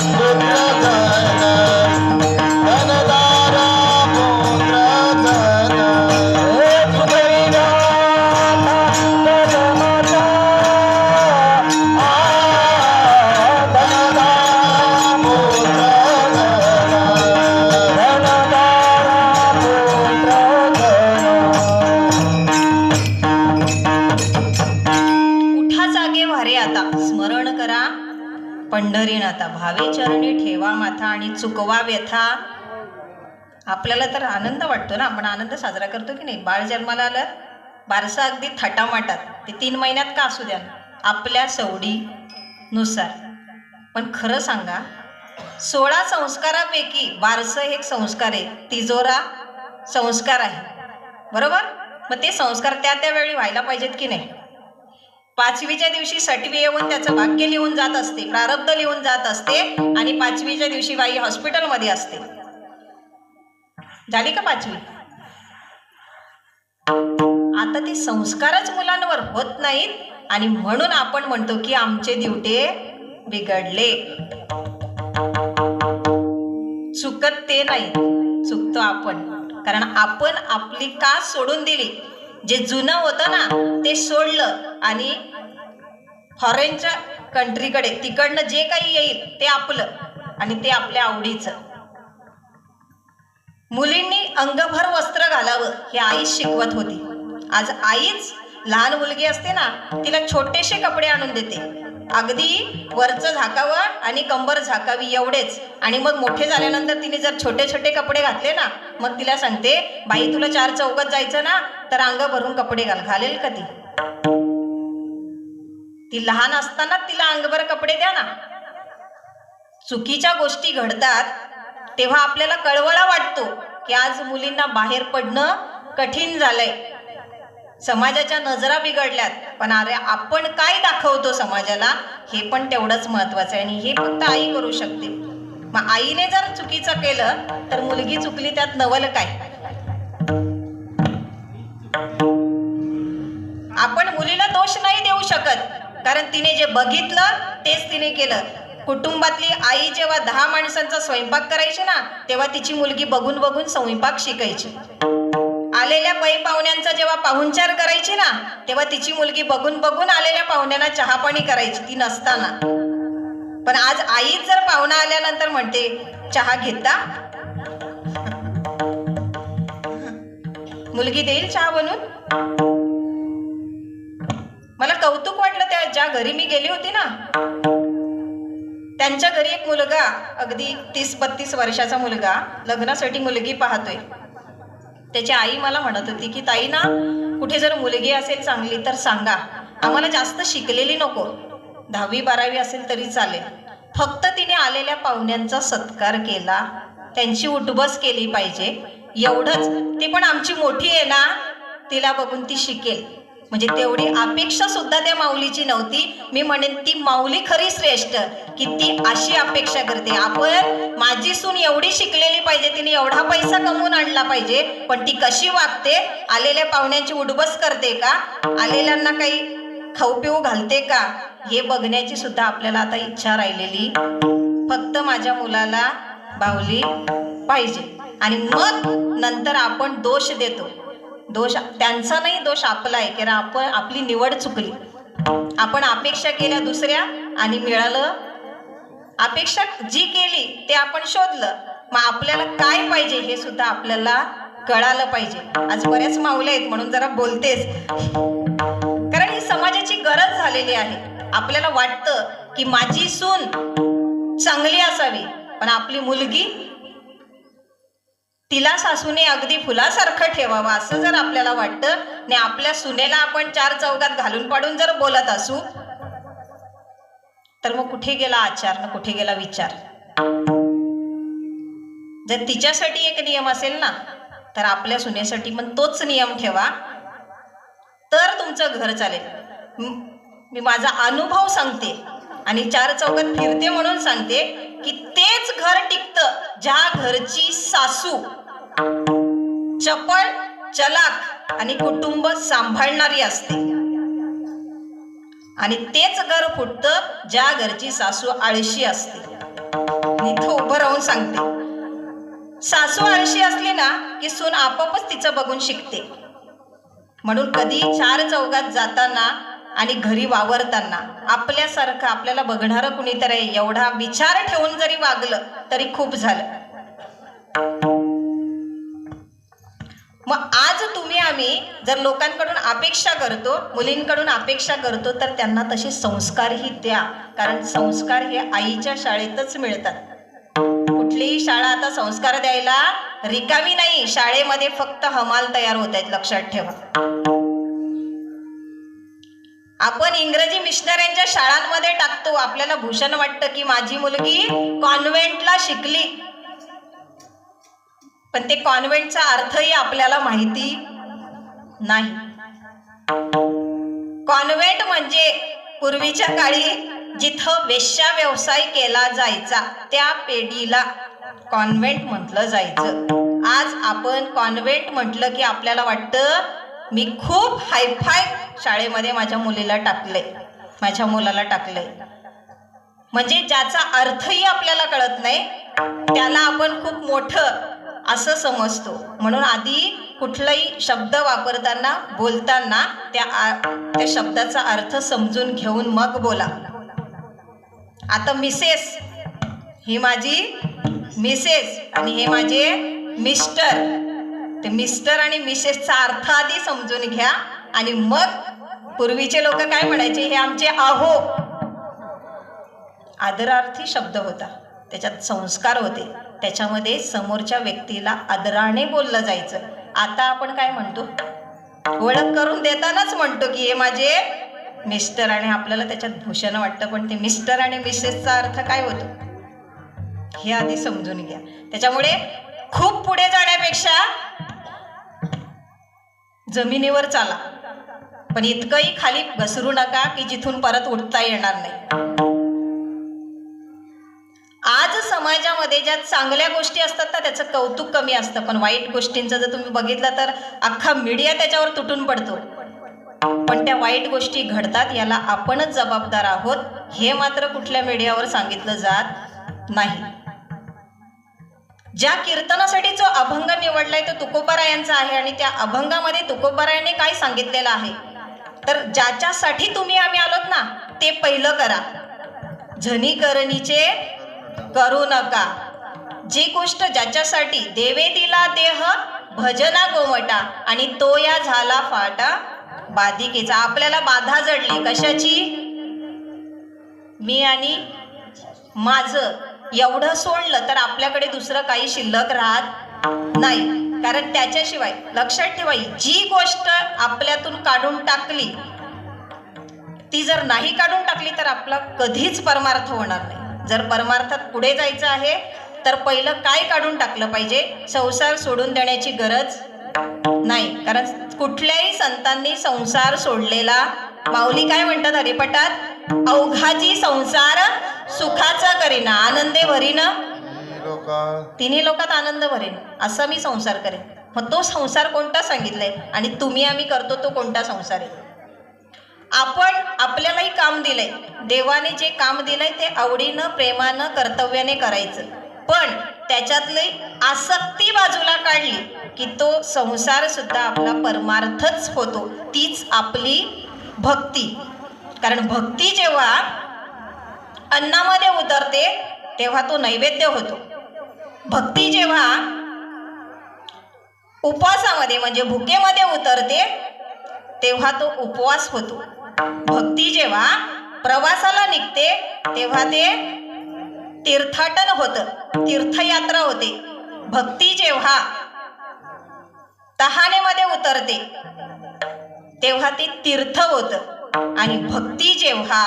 पुत्र धन, धनदारा पुत्र धन. चुकवी गाथा जन्माचा, धनदारा पुत्र धन. धनदारा पुत्र उठा जागे वारे आता, स्मरण करा पंढरीनाथा, भावे चरणी ठेवा माथा, आणि चुकवा व्यथा. आपल्याला तर आनंद वाटतो ना, आपण आनंद साजरा करतो की नाही. बाळ जन्माला आलं, बारसं अगदी थाटामाटात, ते 3 महिन्यात का असू द्या, आपल्या सवडीनुसार. पण खरं सांगा, 16 संस्कारापैकी बारसं एक संस्कार आहे, तिजोरा संस्कार आहे, बरोबर. मग ते संस्कार त्या वेळी व्हायला पाहिजेत की नाही. 5वीच्या दिवशी सटवी येऊन त्याचं भाग्य लिहून जात असते, प्रारब्ध लिहून जात असते, आणि 5वीच्या दिवशी बाई हॉस्पिटलमध्ये असते. झाली का 5वी? आता ते संस्कारच मुलांवर होत नाहीत, आणि म्हणून आपण म्हणतो की आमचे दिवटे बिघडले. चुकत ते नाही, चुकतो आपण. कारण आपण आपली कास सोडून दिली. जे जुनं होतं ना ते सोडलं, आणि फॉरेनच्या कंट्रीकडे तिकडनं जे काही येईल ते आपलं, आणि ते आपल्या आवडीचं. मुलींनी अंगभर वस्त्र घालावं हे आईच शिकवत होती. आज आईच लहान मुलगी असते ना, तिला छोटेसे कपडे आणून देते, अगदी वरचं झाकावं आणि कंबर झाकावी एवढेच. आणि मग मोठे झाल्यानंतर तिने जर छोटे छोटे कपडे घातले ना, मग तिला सांगते, बाई तुला 4 चौकात जायचं ना, तर अंग भरून कपडे घालेल का ती? ती लहान असताना तिला अंगभर कपडे द्या ना. चुकीच्या गोष्टी घडतात तेव्हा आपल्याला कळवळा वाटतो की आज मुलींना बाहेर पडणं कठीण झालंय, समाजाच्या नजरा बिघडल्यात. पण अरे आपण काय दाखवतो समाजाला हे पण तेवढंच महत्वाचं आहे. आणि हे फक्त आई करू शकते. मग आईने जर चुकीचं केलं तर मुलगी चुकली, त्यात नवल काय? आपण मुलीला दोष नाही देऊ शकत, कारण तिने जे बघितलं तेच तिने केलं. कुटुंबातली आई जेव्हा 10 माणसांचा स्वयंपाक करायची ना, तेव्हा तिची मुलगी बघून बघून स्वयंपाक शिकायची. आलेल्या पै पाहुण्यांचा जेव्हा पाहुणचार करायची ना, तेव्हा तिची मुलगी बघून बघून आलेल्या पाहुण्यांना चहा पाणी करायची, ती नसताना. पण आज आईच जर पाहुणा आल्यानंतर म्हणते, चहा घेता? मुलगी देईल चहा बनवून? मला कौतुक वाटलं त्या ज्या घरी मी गेली होती ना, त्यांच्या घरी एक मुलगा, अगदी 30-32 वर्षाचा मुलगा, लग्नासाठी मुलगी पाहतोय. त्याची आई मला म्हणत होती की ताई ना, कुठे जर मुलगी असेल चांगली तर सांगा, आम्हाला जास्त शिकलेली नको, 10वी-12वी असेल तरी चालेल, फक्त तिने आलेल्या पाहुण्यांचा सत्कार केला, त्यांची उठबस केली पाहिजे, एवढंच. ती पण आमची मोठी आहे ना, तिला बघून ती शिकेल. म्हणजे तेवढी अपेक्षा सुद्धा त्या माऊलीची नव्हती. मी म्हणेन ती माऊली खरी श्रेष्ठ, की ती अशी अपेक्षा करते. आपण माझी सून एवढी शिकलेली पाहिजे, तिने एवढा पैसा कमवून आणला पाहिजे, पण ती कशी वागते, आलेल्या पाहुण्यांची उठबस करते का, आलेल्यांना काही खाऊ पिऊ घालते का, हे बघण्याची सुद्धा आपल्याला आता इच्छा राहिलेली. फक्त माझ्या मुलाला बाहुली पाहिजे. आणि मग नंतर आपण दोष देतो. दोष त्यांचा नाही, दोष आपला आहे, कारण आपण आपली निवड चुकली. आपण अपेक्षा केल्या दुसऱ्या आणि मिळालं. अपेक्षा जी केली ते आपण शोधलं. मग आपल्याला काय पाहिजे हे सुद्धा आपल्याला कळालं पाहिजे. आज बऱ्याच माऊल्या आहेत म्हणून जरा बोलतेच, कारण ही समाजाची गरज झालेली आहे. आपल्याला वाटतं की माझी सून चांगली असावी, पण आपली मुलगी तिला सासूने अगदी फुलासारखं ठेवावं असं जर आपल्याला वाटतं, आणि आपल्या सुनेला आपण 4 चौकात घालून पाडून जर बोलत असू, तर मग कुठे गेला आचार, न कुठे गेला विचार. जर तिच्यासाठी एक नियम असेल ना, तर आपल्या सुनेसाठी पण तोच नियम ठेवा, तर तुमचं घर चालेल. मी माझा अनुभव सांगते आणि 4 चौकात फिरते म्हणून सांगते की तेच घर टिकतं ज्या घरची सासू चपळ, चलाक आणि कुटुंब सांभाळणारी असते. आणि तेच घर फुटतं ज्या घरची सासू आळशी असते. मी इथं उभं राहून सांगते, सासू आळशी असली ना की सून आपोआपच तिचं बघून शिकते. म्हणून कधी 4 चौकात जाताना आणि घरी वावरताना आपल्यासारखं आपल्याला बघणारं कुणीतरी एवढा विचार ठेवून जरी वागलं तरी खूप झालं. मग आज तुम्ही आम्ही जर लोकांकडून अपेक्षा करतो, मुलींकडून अपेक्षा करतो, तर त्यांना तसे संस्कारही द्या, कारण संस्कार हे आईच्या शाळेतच मिळतात. कुठलीही शाळा आता संस्कार द्यायला रिकामी नाही. शाळेमध्ये फक्त हमाल तयार होत आहेत, लक्षात ठेवा. आपण इंग्रजी मिशनऱ्यांच्या शाळांमध्ये टाकतो. आपल्याला भूषण वाटतं की माझी मुलगी कॉन्व्हेंटला शिकली, पण ते कॉन्व्हेंटचा अर्थही आपल्याला माहिती नाही. कॉन्व्हेंट म्हणजे पूर्वीच्या काळी जिथं वेश्या व्यवसाय केला जायचा त्या पेढीला कॉन्व्हेंट म्हटलं जायचं. आज आपण कॉन्व्हेंट म्हटलं की आपल्याला वाटतं मी खूप हायफाय शाळेमध्ये माझ्या मुलीला टाकले, माझ्या मुलाला टाकले. म्हणजे ज्याचा अर्थही आपल्याला कळत नाही त्याला आपण खूप मोठं असं समजतो. म्हणून आधी कुठलाही शब्द वापरताना, बोलताना त्या शब्दाचा अर्थ समजून घेऊन मग बोला. आता मिसेस, ही माझी मिसेस आणि हे माझे मिस्टर. ते मिस्टर आणि मिसेसचा अर्थ आधी समजून घ्या आणि मग. पूर्वीचे लोक काय म्हणायचे, हे आमचे आहो. आदरार्थी शब्द होता, त्याच्यात संस्कार होते, त्याच्यामध्ये समोरच्या व्यक्तीला आदराने बोललं जायचं. आता आपण काय म्हणतो, ओळख करून देतानाच म्हणतो की हे माझे मिस्टर, आणि आपल्याला त्याच्यात भूषण वाटतं, पण ते मिस्टर आणि मिसेसचा अर्थ काय होतो हे आधी समजून घ्या. त्याच्यामुळे खूप पुढे जाण्यापेक्षा जमिनीवर चाला, पण इतकंही खाली घसरू नका की जिथून परत उठता येणार नाही. आज समाजामध्ये ज्या चांगल्या गोष्टी असतात ना त्याचं कौतुक कमी असतं, पण वाईट गोष्टींचं जर तुम्ही बघितलं तर अख्खा मीडिया त्याच्यावर तुटून पडतो. पण त्या वाईट गोष्टी घडतात याला आपणच जबाबदार आहोत, हे मात्र कुठल्या मीडियावर सांगितलं जात नाही. ज्या कीर्तनासाठी जो अभंग निवडलाय तो तुकोबारायांचा आहे, आणि त्या अभंगामध्ये तुकोबारायांनी काय सांगितलेलं आहे तर ज्याच्यासाठी तुम्ही आम्ही आलोत ना ते पहिलं करा, झनी करणीचे करू नका. जी गोष्ट ज्याच्यासाठी देवे दिला देह भजना गोमटा, आणि तो या झाला फाटा बाधिकेचा. आपल्याला बाधा जडली कशाची, मी आणि माझं एवढं सोडलं तर आपल्याकडे दुसरं काही शिल्लक राहत नाही. कारण त्याच्याशिवाय लक्षात ठेवा, जी गोष्ट आपल्यातून काढून टाकली ती जर नाही काढून टाकली तर आपला कधीच परमार्थ होणार नाही. जर परमार्थात पुढे जायचं आहे तर पहिलं काय काढून टाकलं पाहिजे, संसार सोडून देण्याची गरज नाही. कारण कुठल्याही संतांनी संसार सोडलेला, माऊली काय म्हणतात हरिपटात, अवघाची संसार सुखाचा करीना आनंदे भरीन, तिन्ही लोकात आनंद भरेन असं मी संसार करेन. मग तो संसार कोणता सांगितलाय आणि तुम्ही आम्ही करतो तो कोणता संसार आहे. आपण आपल्यालाही काम दिलंय, देवाने जे काम दिलंय ते आवडीनं प्रेमानं कर्तव्याने करायचं, पण त्याच्यातली आसक्ती बाजूला काढली की तो संसार सुद्धा आपला परमार्थच होतो. तीच आपली भक्ती. कारण भक्ती जेव्हा अन्नामध्ये उतरते तेव्हा तो नैवेद्य होतो. भक्ती जेव्हा उपवासामध्ये म्हणजे भुकेमध्ये उतरते तेव्हा तो उपवास होतो. भक्ती जेव्हा प्रवासाला निघते तेव्हा ते तीर्थाटन होतं, तीर्थयात्रा होते. भक्ती जेव्हा तहानेमध्ये उतरते तेव्हा ते तीर्थ होतं, आणि भक्ती जेव्हा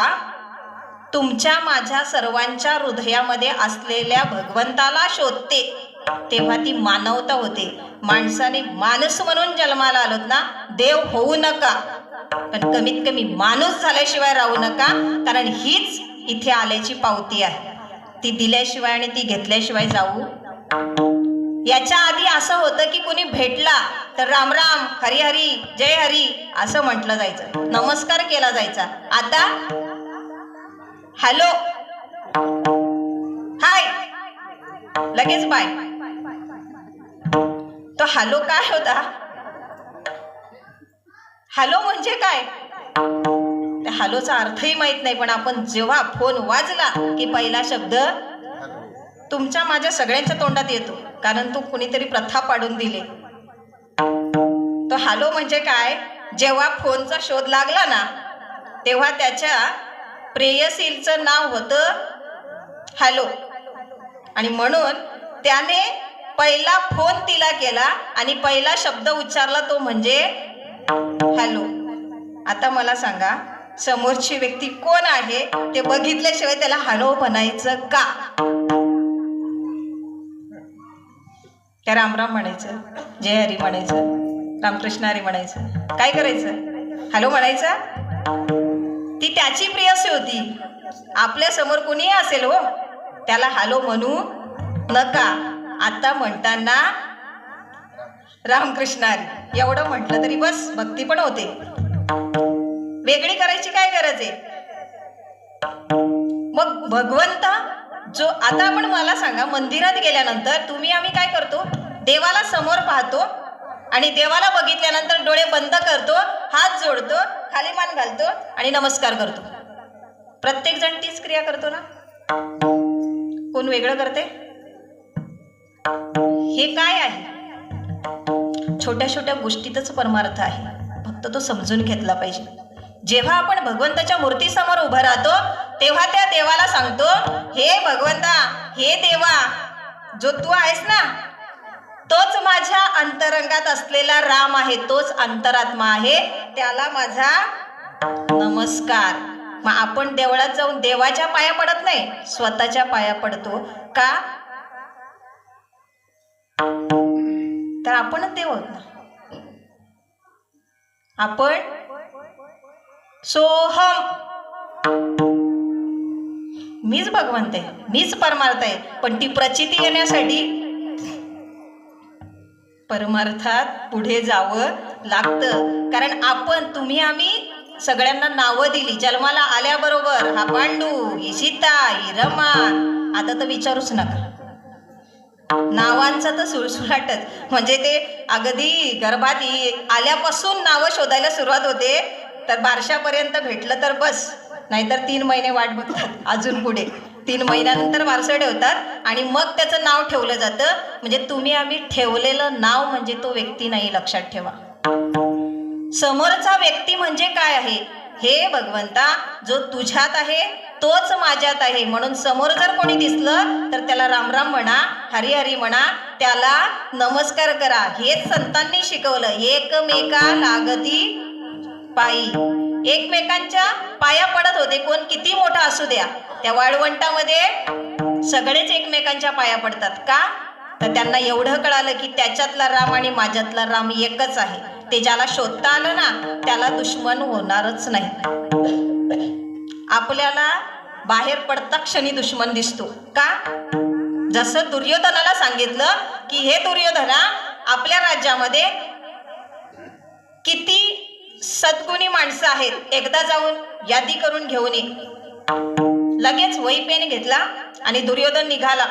तुमच्या माझ्या सर्वांच्या हृदयामध्ये असलेल्या भगवंताला शोधते तेव्हा ती मानवता होते. माणसाने माणूस म्हणून जन्माला आलोत ना, देव होऊ नका, पण कमीत कमी माणूस झाल्याशिवाय राहू नका. कारण हीच इथे आल्याची पावती आहे, ती दिल्याशिवाय आणि ती घेतल्याशिवाय जाऊ. याच्या आधी असं होतं की कुणी भेटला तर राम राम, हरी हरी, जय हरी असं म्हटलं जायचं, नमस्कार केला जायचा. आता हॅलो, हाय, लगेच बाय. तो हॅलो काय होता, हॅलो म्हणजे काय, त्या हॅलोचा अर्थही माहित नाही. पण आपण जेव्हा फोन वाजला की पहिला शब्द तुमच्या माझ्या सगळ्यांच्या तोंडात येतो, कारण तो कुणीतरी प्रथा पाडून दिली. तो हॅलो म्हणजे काय, जेव्हा फोनचा शोध लागला ना तेव्हा त्याच्या प्रेयसीचं नाव होतं हॅलो, आणि म्हणून त्याने पहिला फोन तिला केला आणि पहिला शब्द उच्चारला तो म्हणजे हॅलो. आता मला सांगा, समोरची व्यक्ती कोण आहे ते बघितल्याशिवाय त्याला हॅलो म्हणायचं का? त्या रामराम म्हणायचं, जय हरी म्हणायचं, रामकृष्ण हरी म्हणायचं, काय करायचं, हॅलो म्हणायचा. ती त्याची प्रेयसी होती. आपल्या समोर कुणीही असेल हो, त्याला हॅलो म्हणू नका. आता म्हणताना रामकृष्ण हरी एवढं म्हटलं तरी बस, भक्ती पण होते. वेगळी करायची काय गरज आहे. मग भगवंत जो, आता आपण मला सांगा, मंदिरात गेल्यानंतर तुम्ही आम्ही काय करतो, देवाला समोर पाहतो आणि देवाला बघितल्यानंतर डोळे बंद करतो, हात जोडतो, खाली मान घालतो आणि नमस्कार करतो. प्रत्येक जण तीच क्रिया करतो ना, कोण वेगळं करते. हे काय आहे, छोट्या छोट्या गोष्टीतच परमार्थ आहे, फक्त तो समजून घेतला पाहिजे. जेव्हा आपण भगवंताच्या मूर्तीसमोर उभं राहतो तेव्हा त्या देवाला सांगतो, हे भगवंता, हे देवा, जो तू आहेस ना, तोच माझ्या अंतरंगात असलेला राम आहे, तोच अंतरात्मा आहे, त्याला माझा नमस्कार. मग आपण देवळात जाऊन देवाच्या पाया पडत नाही, स्वतःच्या पाया पडतो. का? तर आपणच देव आहोत ना. आपण सोहम, मीच भगवंत आहे, मीच परमार्थ आहे. पण ती प्रचिती येण्यासाठी परमार्थात पुढे जावं लागतं. कारण आपण, तुम्ही, आम्ही सगळ्यांना नावं दिली जन्माला आल्याबरोबर. हा पांडू, ही सीता, ही रमा. आता तर विचारूच नका, नावांचं तर सुळसुळाटच. म्हणजे ते अगदी गर्भात आल्यापासून नावं शोधायला सुरुवात होते, तर बारशापर्यंत भेटलं तर बस, नाहीतर 3 महिने वाट बघतात. अजून पुढे 3 महिन्यानंतर वारसं ठेवतात आणि मग त्याचं नाव ठेवलं जातं. म्हणजे तुम्ही, आम्ही ठेवलेलं नाव म्हणजे तो व्यक्ती नाही, लक्षात ठेवा. समोरचा व्यक्ती म्हणजे काय आहे? हे भगवंता, जो तुझ्यात आहे तोच माझ्यात आहे. म्हणून समोर जर कोणी दिसलं तर त्याला रामराम म्हणा, हरी हरी म्हणा, त्याला नमस्कार करा. हेच संतांनी शिकवलं. एकमेका लागती पायी, एकमेकांच्या पाया पडत होते. कोण किती मोठा असू द्या, त्या वाळवंटामध्ये सगळेच एकमेकांच्या पाया पडतात. का? तर त्यांना एवढं कळालं की त्याच्यातला राम आणि माझ्यातला राम एकच आहे. ते ज्याला शोधता आलं ना, त्याला दुश्मन होणारच नाही. आपल्याला बाहेर पडता क्षणी दुश्मन दिसतो. का? जसं दुर्योधनाला सांगितलं की हे दुर्योधना, आपल्या राज्यामध्ये किती सद्गुणी माणसं आहेत, एकदा जाऊन यादी करून घेऊन ये. लगेच वही पेन घेतला आणि दुर्योधन निघाला.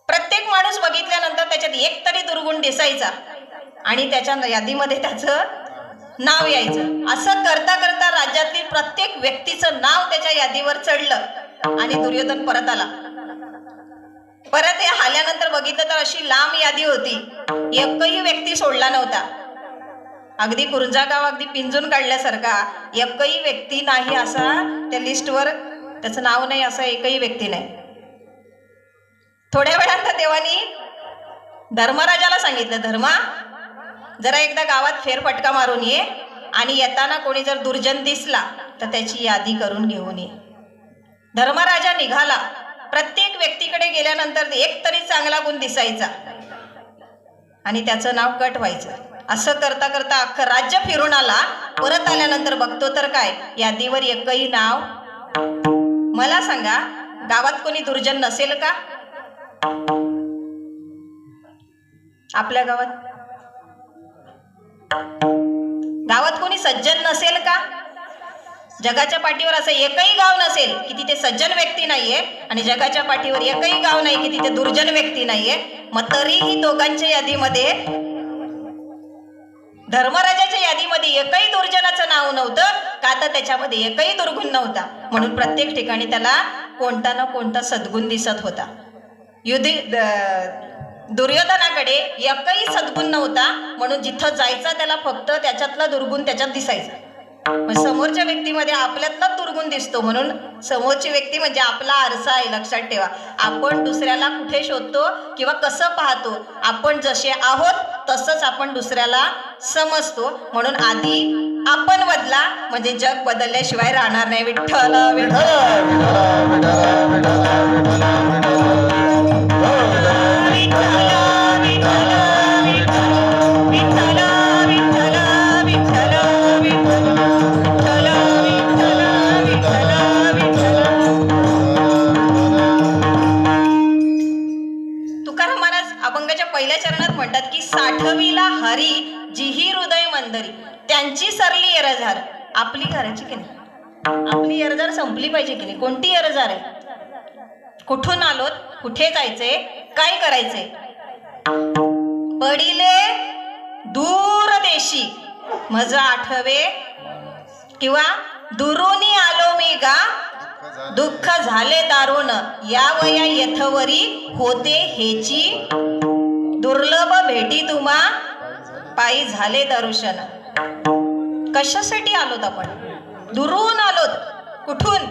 प्रत्येक माणूस बघितल्यानंतर त्याच्यात एक तरी दुर्गुण दिसायचा आणि त्याच्या यादीमध्ये त्याचं नाव यायचं. असं करता करता राज्यातील प्रत्येक व्यक्तीचं नाव त्याच्या यादीवर चढलं आणि दुर्योधन परत आला. परत हे आल्यानंतर बघितलं तर अशी लांब यादी होती, एकही व्यक्ती सोडला नव्हता. अगदी कुरंजा अगदी पिंजून काढल्यासारखा, एकही व्यक्ती नाही असा त्या लिस्टवर, त्याचं नाव नाही असा एकही व्यक्ती नाही. थोड्या वेळानंतर देवानी धर्मराजाला सांगितलं, धर्मा, जरा एकदा गावात फेरफटका मारून ये आणि येताना कोणी जर दुर्जन दिसला तर त्याची यादी करून घेऊन ये. धर्मराजा निघाला. प्रत्येक व्यक्तीकडे गेल्यानंतर एक तरी चांगला गुण दिसायचा आणि त्याचं नाव कट व्हायचं. असं करता करता अख्खं राज्य फिरून आला. परत आल्यानंतर बघतो तर काय, यादीवर एकही नाव. मला सांगा, गावात कोणी दुर्जन नसेल का? आपल्या गावात कोणी सज्जन नसेल का? जगाच्या पाठीवर असं एकही गाव नसेल की तिथे सज्जन व्यक्ती नाहीये आणि जगाच्या पाठीवर एकही गाव नाही की तिथे दुर्जन व्यक्ती नाहीये. मग तरीही दोघांच्या यादीमध्ये, धर्मराजाच्या यादीमध्ये एकही दुर्जनाचं नाव नव्हतं. का? तर त्याच्यामध्ये एकही दुर्गुण नव्हता. म्हणून प्रत्येक ठिकाणी त्याला कोणता ना कोणता सद्गुण दिसत होता. दुर्योधनाकडे एकही सद्गुण नव्हता, म्हणून जिथं जायचा त्याला फक्त त्याच्यातला दुर्गुण त्याच्यात दिसायचा. समोरच्या व्यक्तीमध्ये आपल्यातला दुर्गुण दिसतो. म्हणून समोरची व्यक्ती म्हणजे आपला आरसा आहे, लक्षात ठेवा. आपण दुसऱ्याला कुठे शोधतो किंवा कसं पाहतो, आपण जसे आहोत तसंच आपण दुसऱ्याला समजतो. म्हणून आधी आपण बदला, म्हणजे जग बदलल्याशिवाय राहणार नाही. विठ्ठल पहिल्या चरणात म्हणतात की साठविला हरी जिही हृदय मंदरी, त्यांची सरली एरझार. आपली करायची की नाही? आपली एरझार संपली पाहिजे की नाही? कोणती एरझार आहे? कुठून आलोत, कुठे जायचे, काय करायचे? पडिले दूर देशी मज आठवे, किंवा दुरुनी आलो मी गा दुःख झाले दारुण, या वया यथवरी होते हेची दुर्लभ भेटी तुम्हा पायी झाले दर्शन. कशासाठी आलोत आपण? दुरून आलोत. कुठून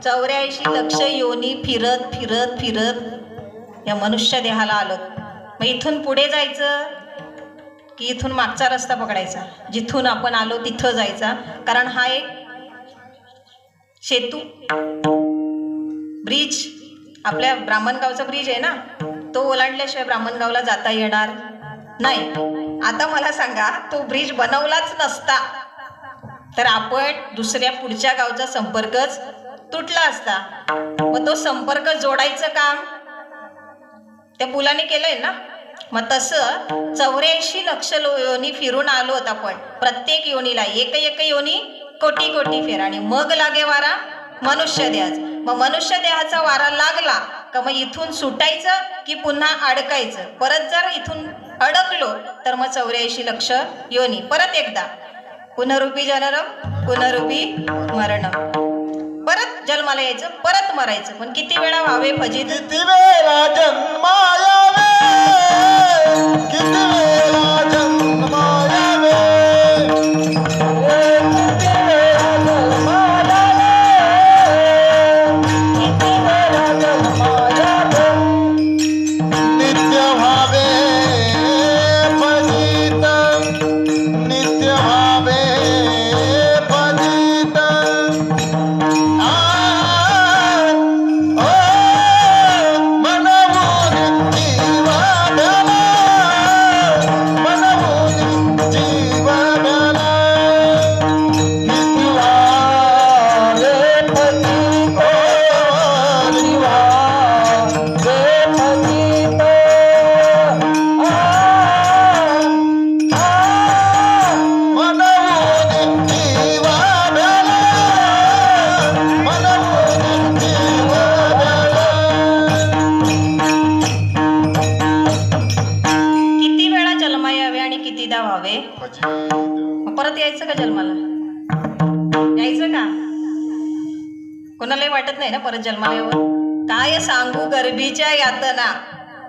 84 लक्ष योनी फिरत फिरत फिरत या मनुष्य देहाला आलो. मग इथून पुढे जायचं की इथून मागचा रस्ता पकडायचा, जिथून आपण आलो तिथं जायचा. कारण हा एक सेतू ब्रिज, आपल्या ब्राह्मणगावचा ब्रिज आहे ना, तो ओलांडल्याशिवाय ब्राह्मणगावला जाता येणार नाही. आता मला सांगा, तो ब्रिज बनवलाच नसता तर आपण दुसऱ्या पुढच्या गावचा संपर्कच तुटला असता. मग तो संपर्क जोडायचं काम त्या पुलाने केलंय ना. मग तसं 84 लक्ष योनी फिरून आलोत आपण. प्रत्येक योनीला एक योनी कोटी कोटी फेर आणि मग लागे वारा मनुष्य देहाचा. मग मनुष्य देहाचा वारा लागला का मग इथून सुटायचं की पुन्हा अडकायचं. परत जर इथून अडकलो तर मग 84 लक्ष योनी परत एकदा पुनरुपी जननम पुनरुपी मरणम. परत जन्माला यायचं, परत मरायचं. पण किती वेळा व्हावे फजित, किती वेळा जन्मायावे, किती वेळा जन्मायावे, नित्य भावे फजित, नित्य भावे फजित. मनवून जीवा भला, मनवून जीवा भला. मनवून जीवा भला, मनवून जीवा भला. किती वेळा जन्मा यावे आणि कितीदा व्हावे. मग परत यायचं का जन्माला, यायचं का. कोणालाही वाटत नाही ना परत जन्माला यावं. काय सांगू गर्भीच्या यातना,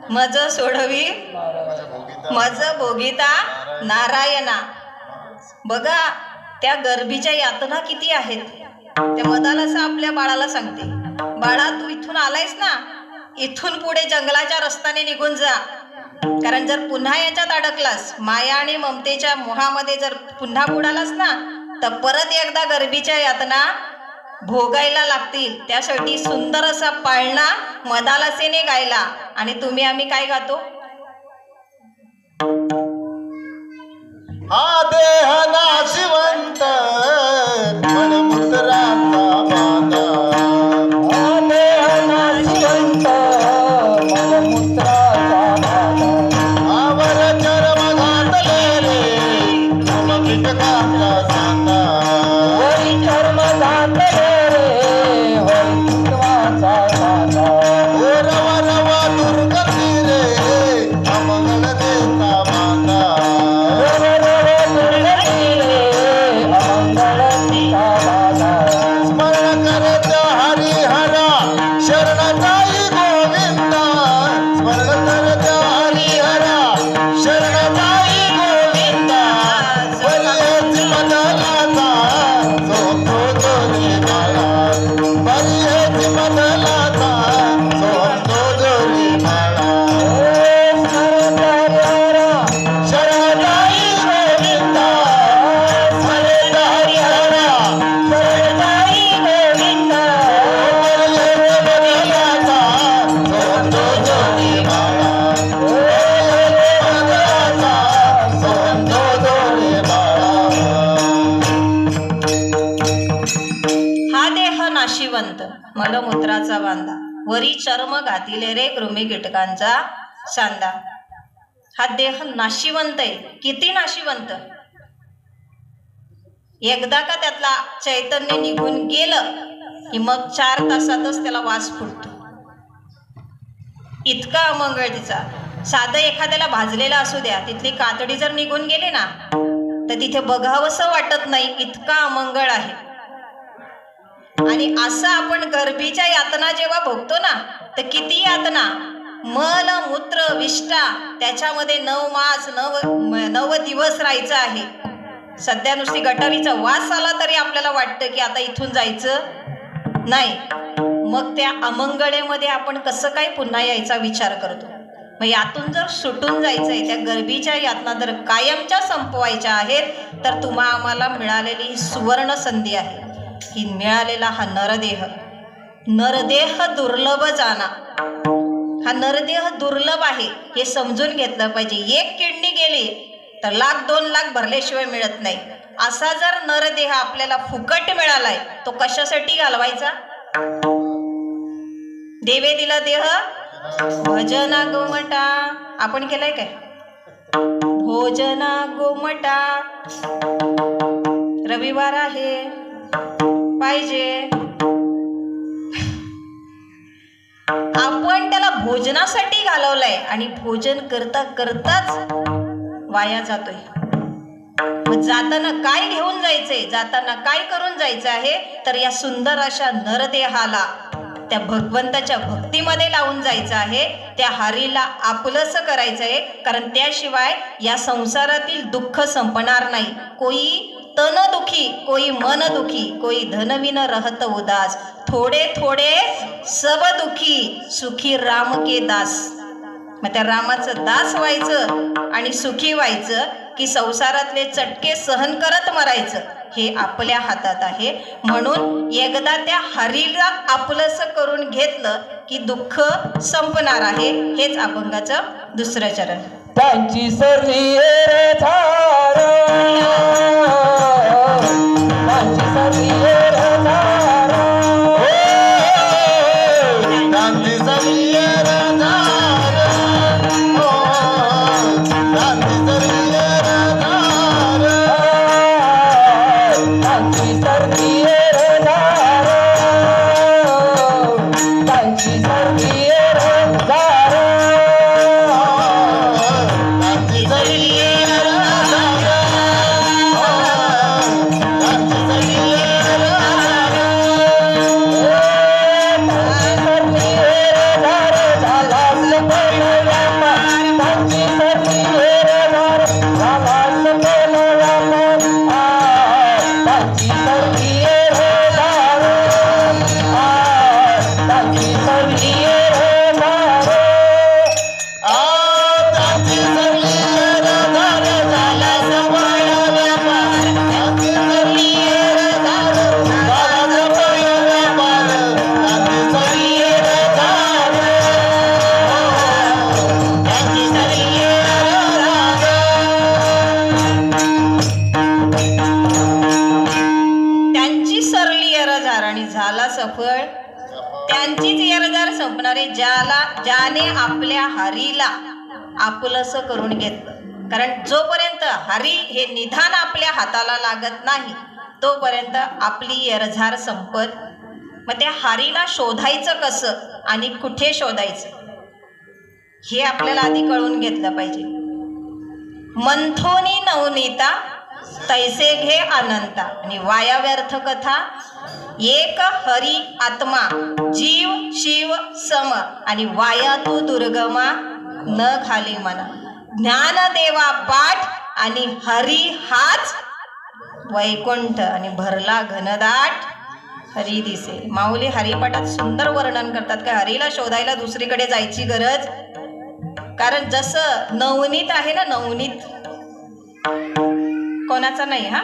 मज सोडवी मज भोगिता नारायणा. बघा त्या गर्भीच्या यातना किती आहेत. त्या मदालसा आपल्या बाळाला सांगते, बाळा तू इथून आलायस ना, इथून पुढे जंगलाच्या रस्त्याने निघून जा. कारण जर पुन्हा याच्यात अडकलास, माया आणि ममतेच्या मोहामध्ये जर पुन्हा बुडालास ना, तर परत एकदा गर्भीच्या यातना भोगायला लागतील. त्यासाठी सुंदर असा पाळणा मदालसेने गायला. आणि तुम्ही आम्ही काय गातो, हा देह नाशिवंत मलमूत्राचा बांधा, आवर चर्म घातले रे मम कीटकांचा सांधा. ओ रव रव दुर्गती रे अमंगल देता बांधा. स्मरण करत्या हरिहरा शरण जाई गोविंदा, स्मरण करत्या हरिहरा शरण जाई गोविंदा. बलिहेच बदलाचा सोतो जोरी बाळा, बलिहेच बदलाचा सोतो जोरी बाळा. शरण जाई गोविंदा, स्मरण हरिहरा हा देह नाशिवंत मलमूत्राचा बांधा, वरी चर्म घातिले रे कृमी कीटकांचा सांदा. हा देह नाशिवंत आहे. किती नाशिवंत. एकदा का त्यातला चैतन्य निघून गेलं की मग 4 तासातच त्याला वास फुटतो. इतका अमंगळ तिचा. साधं एखाद्याला भाजलेला असू द्या, तिथली कातडी जर निघून गेली ना तर तिथे बघावंसं वाटत नाही, इतका अमंगळ आहे. आणि असं आपण गर्भीच्या यातना जेव्हा भोगतो ना, तर किती यातना, मल मूत्र विष्ठा, त्याच्यामध्ये 9 मास 9 दिवस राहायचं आहे. सध्या नुसती गटारीचा वास आला तरी आपल्याला वाटतं की आता इथून जायचं नाही, मग त्या अमंगळेमध्ये आपण कसं काय पुन्हा यायचा विचार करतो. मग यातून जर सुटून जायचंय, त्या गर्भीच्या यातना जर कायमच्या संपवायच्या आहेत, तर तुम्हा आम्हाला मिळालेली ही सुवर्ण संधी आहे, की मिळालेला हा नरदेह दुर्लभ जाना. हा नरदेह दुर्लभ आहे हे समजून घेतलं पाहिजे. एक किडनी गेली तर 1,00,000-2 लाख भरल्याशिवाय मिळत नाही. असा जर नरदेह आपल्याला फुकट मिळालाय, तो कशासाठी घालवायचा? देवे दिला देह भजना गोमटा. आपण केलाय काय? भोजना गोमटा. रविवार आहे, पाहिजे. आपण त्याला भोजनासाठी घालवलंय आणि भोजन करता करताच वाया जातोय. मग जाताना काय घेऊन जायचंय, जाताना काय करून जायचं आहे, तर या सुंदर अशा नरदेहाला त्या भगवंताच्या भक्तीमध्ये लावून जायचं आहे. त्या हरीला आपलंसं करायचं आहे, कारण त्याशिवाय या संसारातील दुःख संपणार नाही. कोई तन दुखी, कोई मन दुखी, कोई धनविन रहत उदास, थोडे थोडे सब दुखी, सुखी राम के दास. मग त्या रामाचं दास व्हायचं आणि सुखी व्हायचं, की संसारातले चटके सहन करत मरायचं, हे आपल्या हातात आहे. म्हणून एकदा त्या हरीला आपलंसं करून घेतलं की दुःख संपणार आहे. हेच अभंगाचं दुसरं चरण. त्यांची सरली रे झार, त्यांची सरली रे झार, गांधी सरियर झार, हो गांधी सरियर झार, त्यांची सरली रे झार, त्यांची सरली रे झार, गांधी सरियर झार, गांधी सरियर झार. त्यांची सरली एरजार आणि झाला सफळ. त्यांचीच एरजार संपणारे, ज्याने आपल्या हरीला आपलंसं करून घेतलं. कारण जोपर्यंत हरी हे निधान आपल्या हाताला लागत नाही, तोपर्यंत आपली एरझार संपत. मग त्या हरीला शोधायचं कसं आणि कुठे शोधायचं, हे आपल्याला आधी कळून घेतलं पाहिजे. मंथोनी नवनीता तैसे घे अनंता. आणि वाया व्यर्थ कथा, एक हरी आत्मा, जीव शिव सम. आणि वाया तू दुर्गमा, न खाली मना. ज्ञानदेवा पाठ आणि हरी हाच वैकुंठ. आणि भरला घनदाट हरी दिसे. माऊली हरिपाठात सुंदर वर्णन करतात का हरीला शोधायला दुसरीकडे जायची गरज. कारण जसं नवनीत आहे ना, नवनीत कोणाचा नाही, हा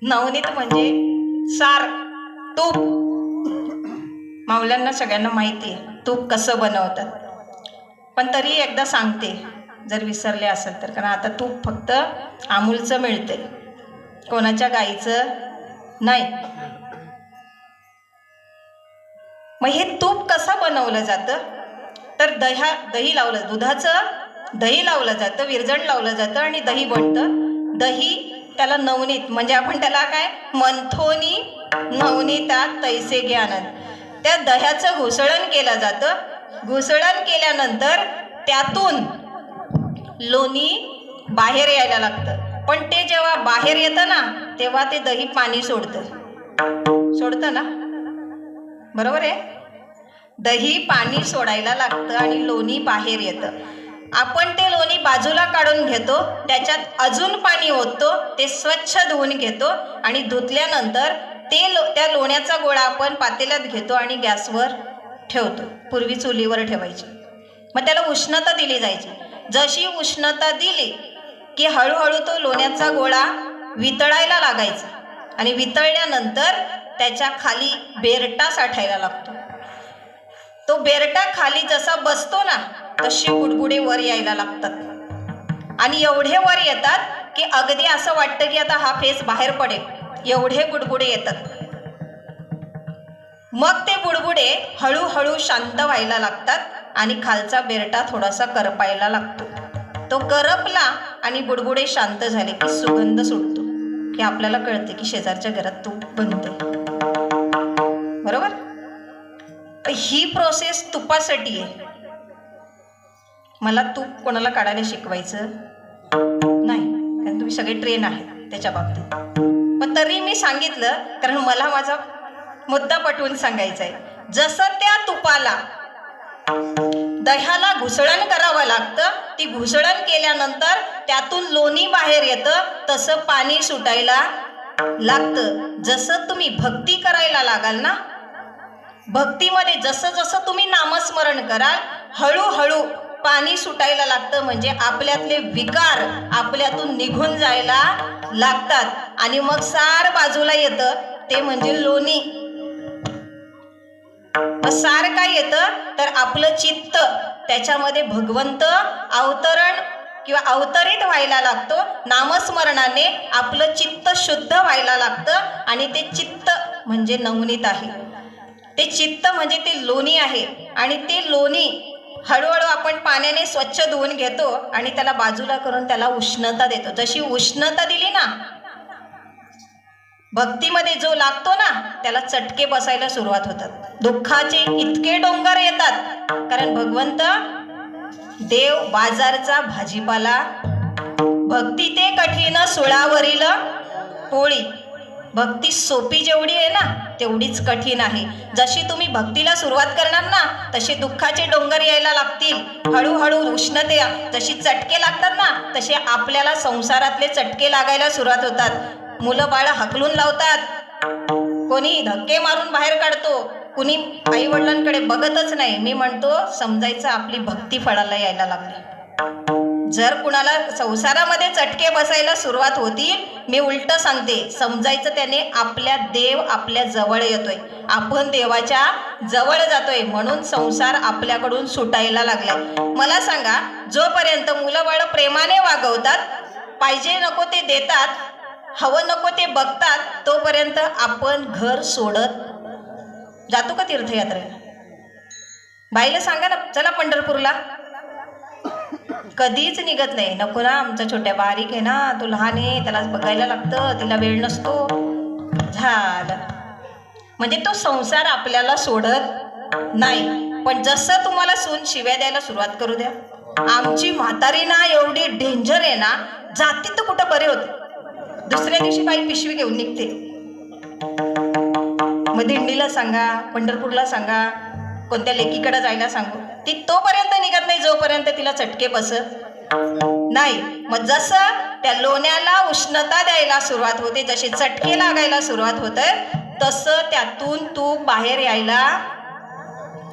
नवनीत म्हणजे सार, तूप. माऊल्यांना सगळ्यांना माहिती आहे तूप कसं बनवतात, पण तरी एकदा सांगते जर विसरले असेल तर. कारण आता तूप फक्त अमूलचं मिळते, कोणाच्या गाईचं नाही. मग हे तूप कसं बनवलं जातं, तर दही लावलं, दुधाचं दही लावलं जातं, विरजण लावलं जातं आणि दही बनतं. दही त्याला नवनीत म्हणजे आपण त्याला काय मंथोनी नवनीता तैसे घे आनंद. त्या दह्याचं घुसळण केलं जातं. घुसळण केल्यानंतर त्यातून लोणी बाहेर यायला लागतं. पण ते जेव्हा बाहेर येतं ना, तेव्हा ते दही पाणी सोडतं ना, बरोबर आहे. दही पाणी सोडायला लागतं आणि लोणी बाहेर येतं. आपण ते लोणी बाजूला काढून घेतो, त्याच्यात अजून पाणी ओततो, ते स्वच्छ धुवून घेतो आणि धुतल्यानंतर त्या लोण्याचा गोळा आपण पातेल्यात घेतो आणि गॅसवर ठेवतो. पूर्वी चुलीवर ठेवायची. मग त्याला उष्णता दिली जायची. जशी उष्णता दिली की हळूहळू तो लोण्याचा गोळा वितळायला लागायचा आणि वितळल्यानंतर त्याच्या खाली बेरटा साठायला लागतो. तो बेरटा खाली जसा बसतो ना तशी बुडबुडे वर यायला लागतात आणि एवढे वर येतात की अगदी असं वाटतं की आता हा फेस बाहेर पडेल, एवढे बुडबुडे येतात. मग ते बुडबुडे हळूहळू शांत व्हायला लागतात आणि खालचा बेरटा थोडासा करपायला लागतो. तो करपला आणि बुडबुडे शांत झाले की सुगंध सुटतो की आपल्याला कळते की शेजारच्या घरात तूप बनते. बरोबर. ही प्रोसेस तुपासाठी आहे. मला तूप कोणाला काढायला शिकवायचं नाही, कारण तुम्ही सगळे ट्रेन आहेत त्याच्या बाबतीत. पण तरी मी सांगितलं कारण मला माझा मुद्दा पटवून सांगायचा आहे. जसं त्या तुपाला दह्याला घुसळण करावं लागतं, ती घुसळण केल्यानंतर त्यातून लोणी बाहेर येतं, तसं पाणी सुटायला लागतं. जसं तुम्ही भक्ती करायला लागाल ना, भक्तीमध्ये जसं जसं तुम्ही नामस्मरण कराल हळूहळू पाणी सुटायला लागतं. म्हणजे आपल्यातले विकार आपल्यातून निघून जायला लागतात आणि मग सार बाजूला येतं, ते म्हणजे लोणी. सार काय येतं तर आपलं चित्त, त्याच्यामध्ये भगवंत अवतरण किंवा अवतरित व्हायला लागतो. नामस्मरणाने आपलं चित्त शुद्ध व्हायला लागतं आणि ते चित्त म्हणजे नवनीत आहे. ते चित्त म्हणजे ते लोणी आहे आणि ते लोणी हळूहळू आपण पाण्याने स्वच्छ धुवून घेतो आणि त्याला बाजूला करून त्याला उष्णता देतो. जशी उष्णता दिली ना भक्तीमध्ये जो लागतो ना त्याला चटके बसायला सुरुवात होतात. दुःखाचे इतके डोंगर येतात कारण भगवंत देव बाजारचा भाजीपाला. भक्ती ते कठीण सुळावरील पोळी. भक्ती सोपी जेवढी आहे ना तेवढीच कठीण आहे. जशी तुम्ही भक्तीला सुरुवात करणार ना तसे दुःखाचे डोंगर यायला लागतील. हळूहळू उष्णते जशी चटके लागतात ना तसे आपल्याला संसारातले चटके लागायला सुरुवात होतात. मुलं बाळ हकलून लावतात, कोणी धक्के मारून बाहेर काढतो, कुणी आई वडिलांकडे बघतच नाही. मी म्हणतो समजायचं आपली भक्ती फळाला यायला लागली. जर कुणाला संसारामध्ये चटके बसायला सुरुवात होतील, मी उलट सांगते समजायचं त्याने आपल्या देव आपल्या जवळ येतोय, आपण देवाच्या जवळ जातोय म्हणून संसार आपल्याकडून सुटायला लागलाय. मला सांगा जोपर्यंत मुलं बाळ प्रेमाने वागवतात, पाहिजे नको ते देतात, हवं नको ते बघतात, तोपर्यंत आपण घर सोडत जातो का तीर्थयात्रेला? बाईला सांगा ना चला पंढरपूरला, कधीच निघत नाही. नको ना आमचा छोट्या बारीक आहे ना, तो लहान आहे, त्याला बघायला लागतं, तिला वेळ नसतो. झालं म्हणजे तो संसार आपल्याला सोडत नाही. पण जसं तुम्हाला सून शिव्या द्यायला सुरुवात करू द्या, आमची म्हातारी ना एवढी डेंजर आहे ना, जाती तर कुठं बरे होते, दुसऱ्या दिवशी बाई पिशवी घेऊन निघते. मग दिंडीला सांगा, पंढरपूरला सांगा, कोणत्या लेकीकडे जायला सांगू, ती तोपर्यंत निघत नाही जोपर्यंत तिला चटके बसत नाही. मग जसं त्या लोण्याला उष्णता द्यायला सुरुवात होते, जसे चटके लागायला सुरुवात होते, तसं त्यातून तूप बाहेर यायला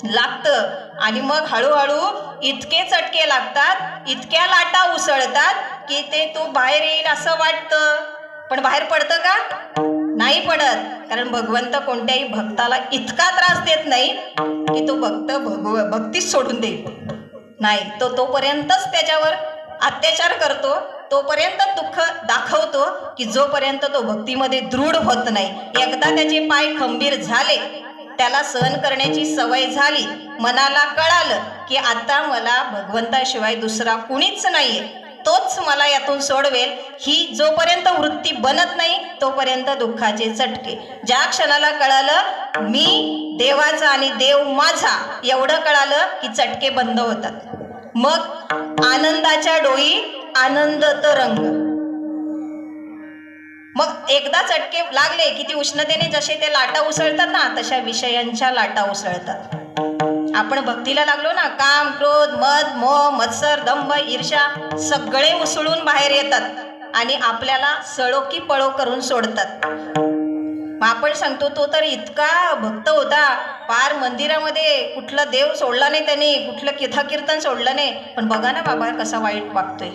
लागतं. आणि मग हळूहळू इतके चटके लागतात, इतक्या लाटा उसळतात की ते तूप बाहेर येईल असं वाटतं. पण बाहेर पडतं का? नाही पडत. कारण भगवंत कोणत्याही भक्ताला इतका त्रास देत नाही की तो भक्त भक्तीच सोडून देईल. नाही, तो तोपर्यंतच त्याच्यावर अत्याचार करतो, तोपर्यंत दुःख दाखवतो की जोपर्यंत तो भक्तीमध्ये दृढ होत नाही. एकदा त्याचे पाय खंबीर झाले, त्याला सहन करण्याची सवय झाली, मनाला कळालं की आता मला भगवंताशिवाय दुसरा कुणीच नाहीये, तोच मला यातून सोडवेल, ही जोपर्यंत वृत्ती बनत नाही तोपर्यंत दुःखाचे चटके. ज्या क्षणाला कळालं मी देवाचा आणि देव माझा, एवढं कळालं की चटके बंद होतात. मग आनंदाच्या डोई आनंद तरंग. मग एकदा चटके लागले की ती उष्णतेने जसे ते लाटा उसळतात ना तशा विषयांच्या लाटा उसळतात. आपण भक्तीला लागलो ना, काम क्रोध मद मोह मत्सर दंभ ईर्ष्या सगळे उसळून बाहेर येतात आणि आपल्याला सळो की पळो करून सोडतात. मग आपण सांगतो तो तर इतका भक्त होता, पार मंदिरामध्ये कुठलं देव सोडला नाही त्याने, कुठलं कथाकीर्तन सोडलं नाही. पण बघा ना बाबा कसा वाईट वागतोय.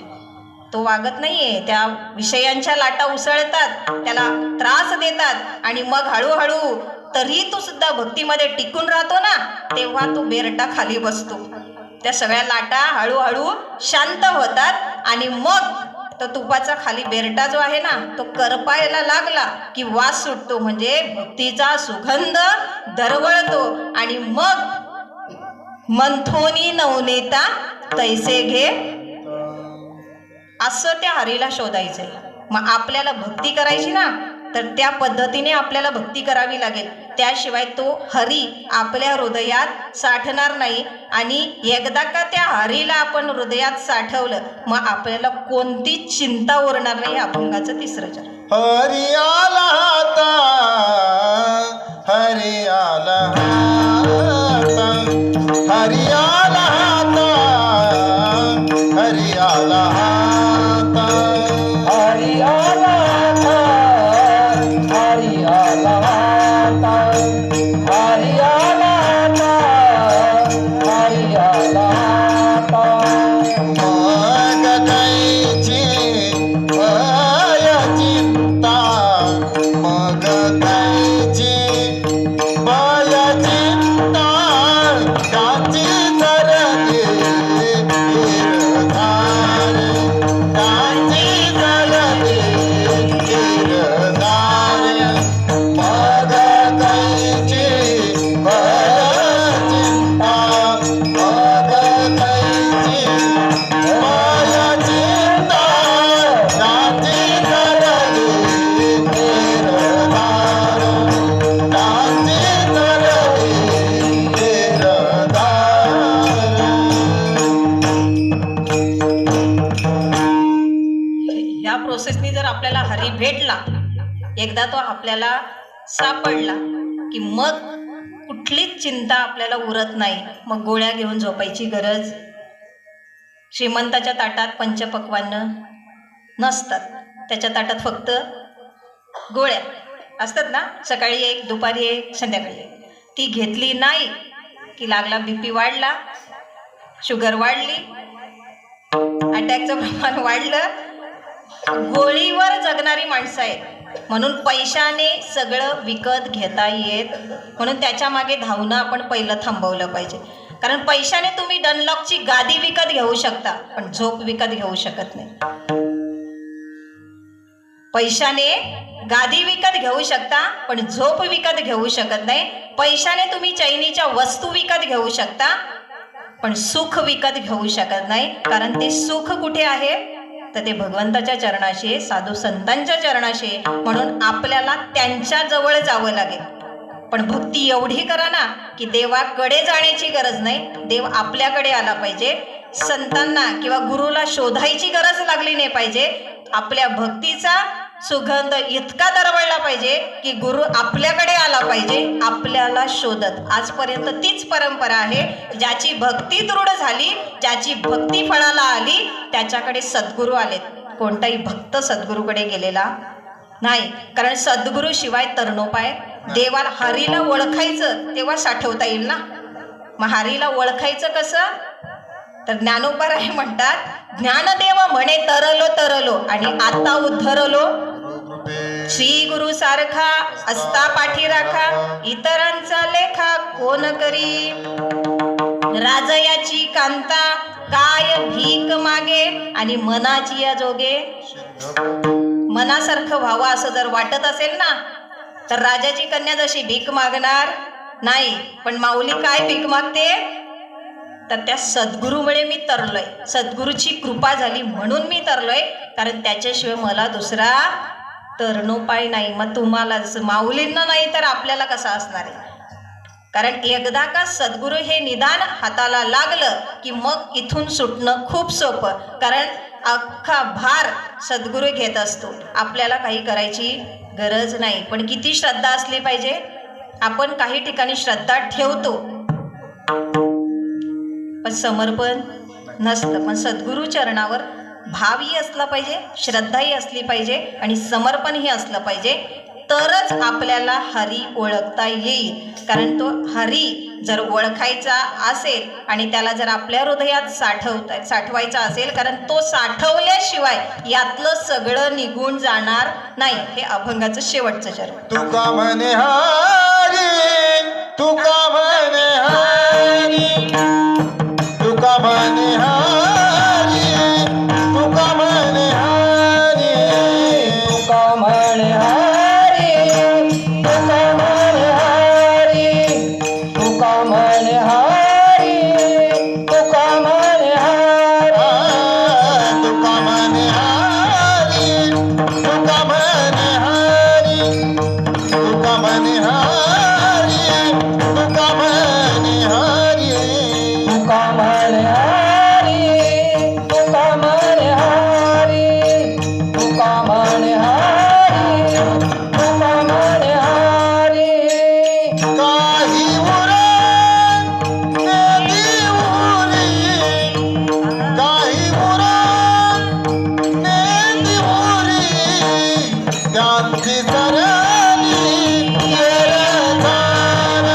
तो वागत नाहीये, त्या विषयांच्या लाटा उसळतात, त्याला त्रास देतात आणि मग हळूहळू तरी तो सुद्धा भक्तीमध्ये टिकून राहतो ना, तेव्हा तो बेरटा खाली बसतो. त्या सगळ्या लाटा हळूहळू शांत होतात आणि मग तो तुपाचा खाली बेरटा जो आहे ना तो करपायला लागला की वास सुटतो, म्हणजे भक्तीचा सुगंध दरवळतो. आणि मग मंथोनी नवनेता तैसे घे, असं त्या हरीला शोधायचंय. मग आपल्याला भक्ती करायची ना, तर त्या पद्धतीने आपल्याला भक्ती करावी लागेल. त्याशिवाय तो हरी आपल्या हृदयात साठणार नाही. आणि एकदा का त्या हरीला आपण हृदयात साठवलं, मग आपल्याला कोणतीच चिंता उरणार नाही. अभंगाचं तिसरं चरण. हरी आला आता, हरी आला आता, हरी आला आता, हरी आला आता. हरी आला आता, हरी आला आता, हरी आला आता, हरी आला आता. मग कायची भय चिंता, मग कायची भय चिंता, त्याची धरली गिरधार, त्याची धरली गिरधार. मग कायची भय चिंता, मग कायची भय चिंता, त्याची धरली गिरधार, त्याची धरली गिरधार. ह्या प्रोसेसनी जर आपल्याला हरी भेटला, एकदा तो आपल्याला सापडला की मग कुठलीच चिंता आपल्याला उरत नाही. मग गोळ्या घेऊन झोपायची गरज. श्रीमंताच्या ताटात पंचपक्वान्न नसतात, त्याच्या ताटात फक्त गोळ्या असतात ना, सकाळी एक, दुपारी एक, संध्याकाळी एक. ती घेतली नाही की लागला BP वाढला, शुगर वाढली, अटॅकचं प्रमाण वाढलं. गोळीवर जगणारी माणसं आहेत. म्हणून पैशाने सगळं विकत घेता येत, म्हणून त्याच्या मागे धावणं आपण पहिलं थांबवलं पाहिजे. कारण पैशाने तुम्ही डनलॉकची गादी विकत घेऊ शकता, पण झोप विकत घेऊ शकत नाही. पैशाने गादी विकत घेऊ शकता, पण झोप विकत घेऊ शकत नाही. पैशाने तुम्ही चैनीच्या वस्तू विकत घेऊ शकता, पण सुख विकत घेऊ शकत नाही. कारण ते सुख कुठे आहे, तर ते भगवंताच्या चरणाशी आहे, साधू संतांच्या चरणाशी आहे. म्हणून आपल्याला त्यांच्या जवळ जावं लागेल. पण भक्ती एवढी करा ना की देवाकडे जाण्याची गरज नाही, देव आपल्याकडे आला पाहिजे. संतांना किंवा गुरुला शोधायची गरज लागली नाही पाहिजे. आपल्या भक्तीचा सुगंध इतका दरवळला पाहिजे की गुरु आपल्याकडे आला पाहिजे, आपल्याला शोधत. आजपर्यंत तीच परंपरा आहे. ज्याची भक्ती दृढ झाली, ज्याची भक्ती फळाला आली, त्याच्याकडे सद्गुरू आलेत. कोणताही भक्त सद्गुरूकडे गेलेला नाही. कारण सद्गुरू शिवाय तरणोपाय. देवाला हरीला ओळखायचं तेव्हा साठवता येईल ना. मग हरीला ओळखायचं कसं, तर ज्ञानोबराय म्हणतात, ज्ञानदेव म्हणे तरलो तरलो आणि आता उद्धरलो. श्री गुरु सारखा असता पाठी राखा, इतरांचा लेखा कोण करी. राजयाची कांता काय भीक मागे आणि मनाची या जोगे. मनासारखं व्हावं असं जर वाटत असेल ना, तर राजाची कन्या जशी भीक मागणार नाही, पण माऊली काय भीक मागते, तर त्या सद्गुरूमुळे मी तरलोय. सद्गुरूची कृपा झाली म्हणून मी तरलोय. कारण त्याच्याशिवाय मला दुसरा तरणोपाय नाही. मग तुम्हाला माऊलींना नाही तर आपल्याला कसा असणार आहे. कारण एकदा का सद्गुरू हे निदान हाताला लागलं की मग इथून सुटणं खूप सोपं. कारण अख्खा भार सद्गुरू घेत असतो, आपल्याला काही करायची गरज नाही. पण किती श्रद्धा असली पाहिजे. आपण काही ठिकाणी श्रद्धा ठेवतो पण समर्पण नसतं. पण सद्गुरू चरणावर भावही असला पाहिजे, श्रद्धाही असली पाहिजे आणि समर्पणही असलं पाहिजे. तरच आपल्याला हरी ओळखता येईल. कारण तो हरी जर ओळखायचा असेल आणि त्याला जर आपल्या हृदयात साठवायचा असेल, कारण तो साठवल्याशिवाय यातलं सगळं निघून जाणार नाही. हे अभंगाचं शेवटचं चरण. तुका म्हणे हरी, तुका म्हणे हरी, तुका म्हणे हरी, तुका म्हणे हरी, तुका म्हणे हरी, तुका म्हणे हरी, तुका म्हणे हरी, तुका म्हणे हरी. तुका म्हणे हरी, तुका म्हणे हरी, तुका म्हणे हरी, तुका म्हणे हरी. तुका म्हणे हरी, तुका म्हणे हरी, तुका म्हणे हरी, तुका म्हणे हरी. काही उरण नेली उरी, काही उरण नेली उरी, त्यांची सरली येरधार,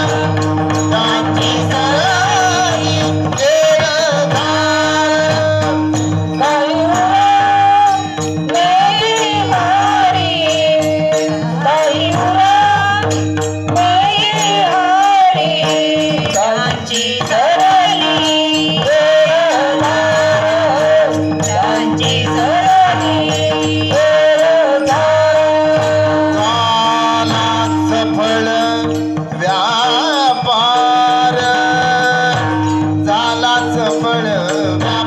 त्यांची सरली येरधार. काही उरण नेली हरी, काही उरण नेली हरी, त्यांची सरली येरधार, त्यांची सरली येरधार. झाला सफळ व्यापार, झाला सफळ व्यापार.